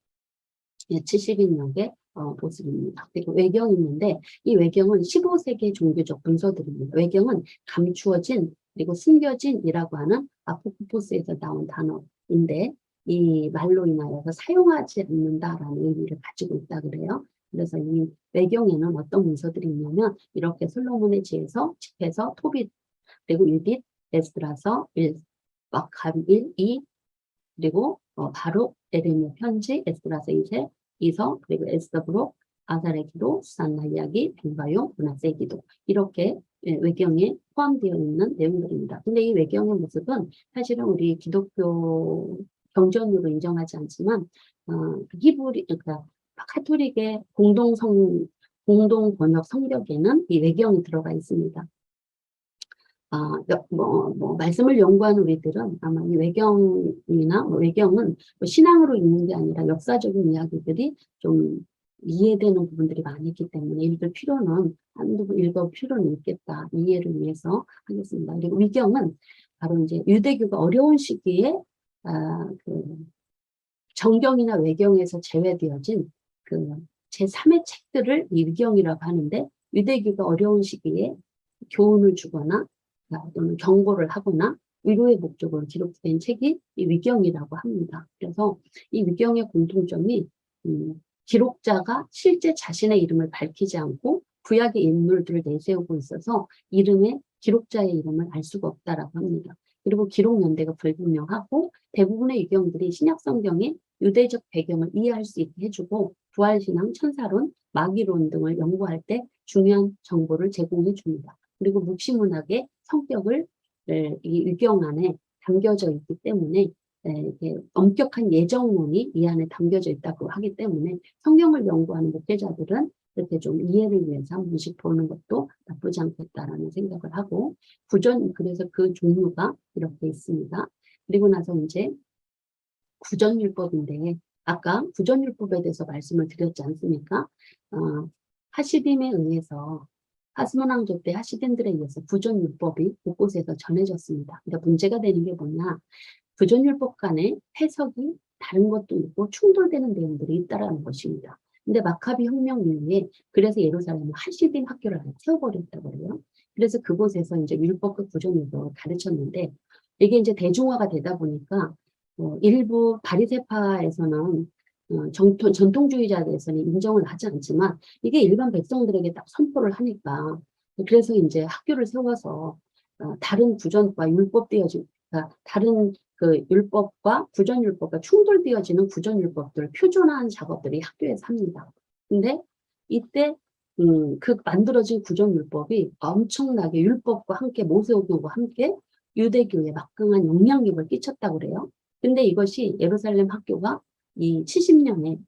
70인역의 모습입니다. 그리고 외경이 있는데 이 외경은 15세기의 종교적 문서들입니다. 외경은 감추어진 그리고 숨겨진이라고 하는 아포크리포스에서 나온 단어인데 이 말로 인하여서 사용하지 않는다라는 의미를 가지고 있다 그래요. 그래서 이 외경에는 어떤 문서들이 있냐면 이렇게 솔로몬의 지에서 집에서 토빗 그리고 유딧 에스드라서 1, 마카비 1, 2 그리고 바룩 에레미야 편지 에스드라서 2세 이서 그리고 에스더브록 아살의 기도 수산나 이야기 빈바용 문하세의 기도 이렇게 외경에 포함되어 있는 내용들입니다. 근데 이 외경의 모습은 사실은 우리 기독교 경전으로 인정하지 않지만 히브리 그러니까 카톨릭의 공동 번역 성격에는 이 외경이 들어가 있습니다. 말씀을 연구하는 우리들은 아마 이 외경이나 외경은 신앙으로 있는 게 아니라 역사적인 이야기들이 좀 이해되는 부분들이 많이 있기 때문에 읽을 필요는 한두 번 읽을 필요는 있겠다. 이해를 위해서 하겠습니다. 그리고 위경은 바로 이제 유대교가 어려운 시기에 그 정경이나 외경에서 제외되어진 그 제3의 책들을 이 위경이라고 하는데, 유대교가 어려운 시기에 교훈을 주거나 또는 경고를 하거나 위로의 목적으로 기록된 책이 이 위경이라고 합니다. 그래서 이 위경의 공통점이 기록자가 실제 자신의 이름을 밝히지 않고 구약의 인물들을 내세우고 있어서 이름에 기록자의 이름을 알 수가 없다라고 합니다. 그리고 기록 연대가 불분명하고 대부분의 위경들이 신약 성경의 유대적 배경을 이해할 수 있게 해주고 부활신앙, 천사론, 마귀론 등을 연구할 때 중요한 정보를 제공해 줍니다. 그리고 묵시문학의 성격을 이 위경 안에 담겨져 있기 때문에 이렇게 엄격한 예정론이 이 안에 담겨져 있다고 하기 때문에 성경을 연구하는 목회자들은 이렇게 좀 이해를 위해서 한 번씩 보는 것도 나쁘지 않겠다라는 생각을 하고, 그래서 그 종류가 이렇게 있습니다. 그리고 나서 이제 구전율법인데, 아까 구전율법에 대해서 말씀을 드렸지 않습니까? 하시딤에 의해서, 하스모낭조 때 하시딘들에 의해서 구전율법이 곳곳에서 전해졌습니다. 근데 문제가 되는 게 뭐냐? 구전율법 간의 해석이 다른 것도 있고 충돌되는 내용들이 있다는 것입니다. 근데 마카비 혁명 이후에 그래서 예루살렘은 하시딤 학교를 세워버렸다고 그래요. 그래서 그곳에서 이제 율법과 구전율법을 가르쳤는데, 이게 이제 대중화가 되다 보니까 일부 바리새파에서는 전통주의자들에서는 인정을 하지 않지만 이게 일반 백성들에게 딱 선포를 하니까, 그래서 이제 학교를 세워서 다른 구전과 율법되어진, 다른 그 율법과 구전율법과 충돌되어지는 구전율법들을 표준화한 작업들이 학교에서 합니다. 근데 이때 그 만들어진 구전율법이 엄청나게 율법과 함께 모세오경과 함께 유대교에 막강한 영향력을 끼쳤다고 그래요. 근데 이것이 예루살렘 학교가 이 70년에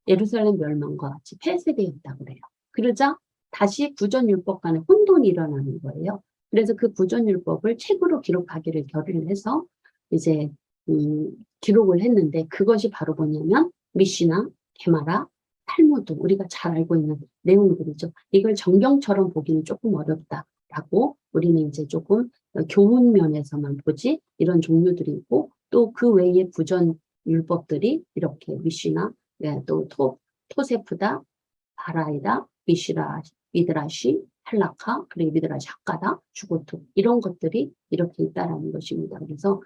예루살렘 멸망과 같이 폐쇄되었다고 그래요. 그러자 다시 구전율법 간에 혼돈이 일어나는 거예요. 그래서 그 구전율법을 책으로 기록하기를 결의를 해서 이제 기록을 했는데, 그것이 바로 뭐냐면 미시나, 게마라, 탈무드, 우리가 잘 알고 있는 내용들이죠. 이걸 정경처럼 보기는 조금 어렵다라고 우리는 이제 조금 교훈 면에서만 보지, 이런 종류들이 있고, 또 그 외에 구전 율법들이 이렇게 미시나, 또 토세프다, 바라이다, 미드라시, 할라카, 그리고 미드라시 학가다, 주고토, 이런 것들이 이렇게 있다라는 것입니다. 그래서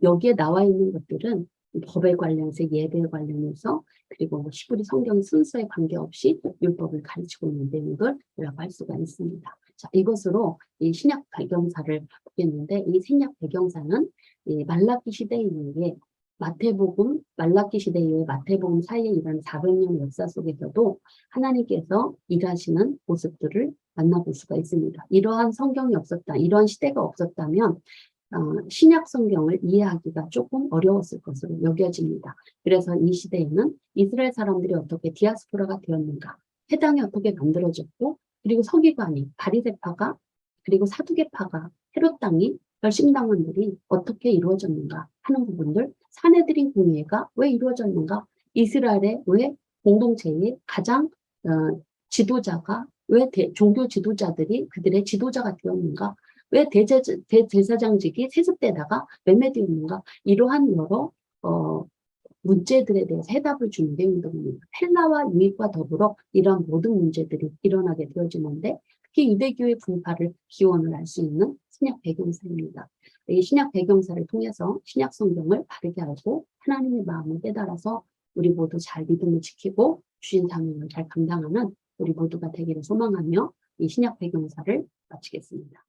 여기에 나와 있는 것들은 법에 관련해서, 예배에 관련해서, 그리고 시브리 성경 순서에 관계없이 율법을 가르치고 있는 내용들이라고 할 수가 있습니다. 자, 이것으로 이 신약 배경사를 보겠는데, 이 신약 배경사는 이 말라기 시대 이후에 말라기 시대 이후에 마태복음 사이에 이런 400년 역사 속에서도 하나님께서 일하시는 모습들을 만나볼 수가 있습니다. 이러한 성경이 없었다, 이러한 시대가 없었다면 신약 성경을 이해하기가 조금 어려웠을 것으로 여겨집니다. 그래서 이 시대에는 이스라엘 사람들이 어떻게 디아스포라가 되었는가, 해당이 어떻게 만들어졌고, 그리고 서기관이, 바리새파가, 그리고 사두개파가, 헤롯 땅이, 열심당원들이 어떻게 이루어졌는가 하는 부분들, 사내들인 공예가 왜 이루어졌는가, 이스라엘의 왜 공동체의 가장 지도자가, 왜 종교 지도자들이 그들의 지도자가 되었는가, 왜 대제사장직이 세습되다가 매매되었는가, 이러한 여러 문제들에 대해서 해답을 주는 내용들입니다. 헬라와 유익과 더불어 이러한 모든 문제들이 일어나게 되어지는데, 특히 유대교의 분파를 기원을 할 수 있는 신약 배경사입니다. 이 신약 배경사를 통해서 신약 성경을 바르게 알고 하나님의 마음을 깨달아서 우리 모두 잘 믿음을 지키고 주신 사명을 잘 감당하는 우리 모두가 되기를 소망하며 이 신약 배경사를 마치겠습니다.